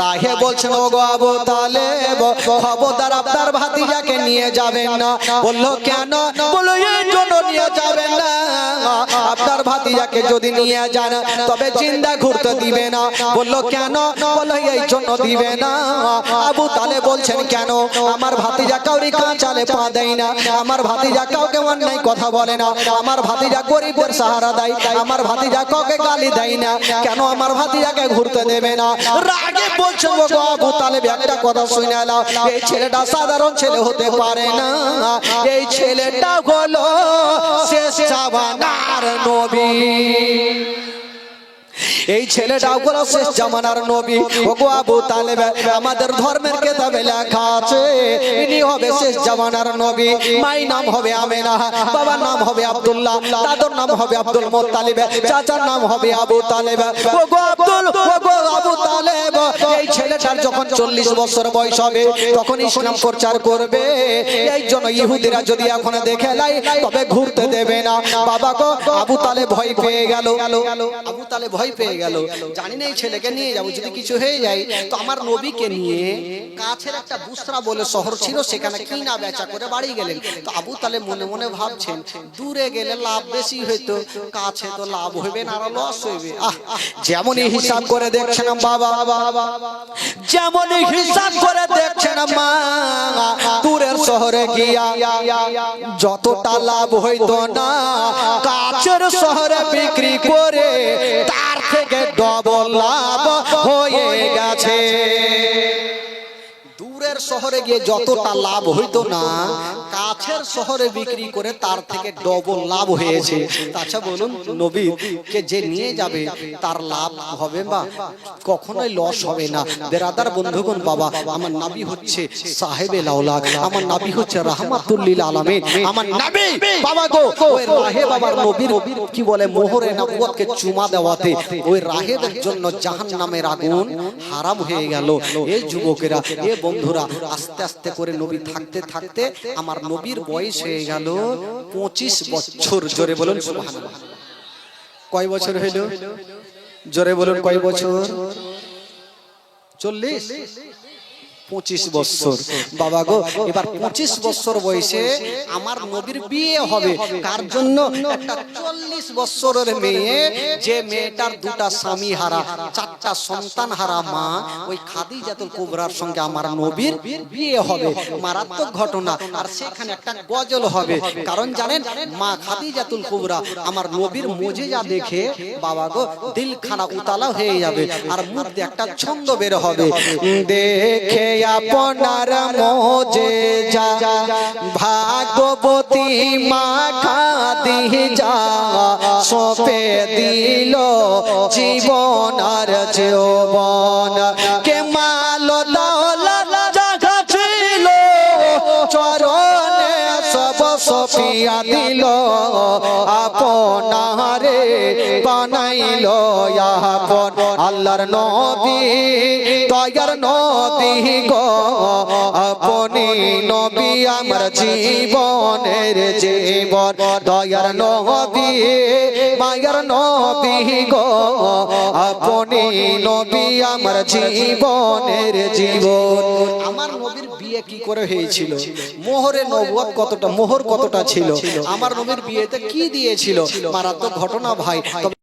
রাহেব বলছেন ও গো আবু তালেব খবরদার আপনার ভাতিজাকে নিয়ে যাবেন না। বলল কেন? বলল এই জন্য নিয়ে যাবেন না, আপনার ভাতিজাকে যদি নিয়ে যান তবে জিন্দা ঘুরতে দিবে না। বলল কেন? বলল এই জন্য দিবে না। আবু তালেব বলছেন কেন? আমার ভাতিজা কাউরি কাঁচালে পা দেয় না, আমার ভাতিজা কাউকে অন্যায় কথা বলে না, আমার ভাতিজা গরিবের সাহারা দেয়, আমার ভাতিজা কাউকে গালি দেয় না, কেন আমার ভাতিজাকে ঘুরতে দেবে না? রাগে বলছে ও গো আবু তালেব একটা কথা শুনে নাও, এই ছেলেটা সাধারণ ছেলে হতে পারে না, এই ছেলেটা হলো শেষ জামানার নবী, এই ছেলেটা হলো শেষ জামানার নবী। ওগো আবু তালেব আমাদের ধর্মের কিতাবে লেখা আছে ইনি হবে শেষ জামানার নবী। মাই নাম হবে আমেনা, বাবার নাম হবে আব্দুল্লাহ, দাদুর নাম হবে আব্দুল মুত্তালিব, চাচার নাম হবে আবু তালেব। ওগো আবু তালেব এই ছেলেটার যখন 40 বছর বয়স হবে তখন ইসলাম প্রচার করবে। এই জন্য ইহুদিরা যদি এখন দেখে লাই তবে ঘুরতে দেবে না। বাবা গো আবু তালেব ভয় পেয়ে গেল, আবু তালেব ভয় পেয়ে গেল, জানি না এই ছেলেকে নিয়ে যাবো যদি কিছু হয়ে যায় তো আমার নবীকে নিয়ে কাছের একটা বুসরা বলে শহর ছিল সেখানে কিনা বেচা করে বাড়ি গেলেন। তো আবু তালেব মনে মনে ভাবছেন দূরে গেলে লাভ বেশি হইতো, কাছে তো লাভ হইবে না, আরো লস হইবে। যেমনই হিসাব করে দেখছেন বাবা, যেমনই হিসাব করে দেখছেন মা, দূরের শহরে গিয়া যতটা লাভ হইতো না কাছের শহরে বিক্রি করে তার থেকে ডবল লাভ হয়ে গেছে। দূরের শহরে গিয়ে যতটা লাভ হইতো না কাছের শহরে বিক্রি করে তার থেকে ডবল লাভ হয়েছে। আচ্ছা বলুন নবীকে যে নিয়ে যাবে তার লাভ হবে বা কখনোই লস হবে না। বেরাদার বন্ধুগণ বাবা আমার নবী হচ্ছে সাহেবে লাউলাক, আমার নবী হচ্ছে রাহমাতুল লিল আলামিন, আমার নবী বাবা গো ওই রাহেব বাবার নবীর কি বলে মোহরে নবুয়তকে চুমা দেওয়াতে ওই রাহেবের জন্য জাহান্নামের আগুন হারাম হয়ে গেল। এই যুবকেরা এ বন্ধুরা আস্তে আস্তে করে নবী থাকতে থাকতে আমার নবীর বয়স হয়ে গেল 25 বছর। জোরে বলুন সুবহানাল্লাহ। কয় বছর হইল? জোরে বলুন কয় বছর? 40 25 বছর। বাবা গো এবার 25 বছর বয়সে আমার নবীর বিয়ে হবে। কার জন্য? একটা 40 বছরের মেয়ে, যে মেয়েটার দুটা স্বামী হারা 4টা সন্তান হারা মা, ওই খাদিজাতুল কুবরার সঙ্গে আমার নবীর বিয়ে হবে। মারাত্মক ঘটনা। আর সেখানে একটা গজল হবে, কারণ জানেন মা খাদিজাতুল কুবরা আমার নবীর মুজিজা দেখে বাবা গো দিলখানা উতালা হয়ে যাবে, আর মুখ দিয়ে একটা ছন্দ বের হবে, দেখে আপনার মুজিজা ভাগবতী মা খাদিজা সপে দিল জীবন আর যৌবন, কে মাল দৌলত জাগা ছিল চরণে সব সপি বানাইয়া দিল আপনারে বানাইল আপন আল্লাহর নবী দয়ার নবী গো আপনি নবী আমার জীবনের জীবন দয়ার নবী মায়ার নবী গো আপনি নবী আমার জীবনের জীবন আমার নবীর বিয়ে কি করে হয়েছিল মোহরে নবুয়ত কতটা মোহর কতটা ছিল আমার নবীর বিয়েতে কি দিয়েছিল মারাত্মক ঘটনা ভাই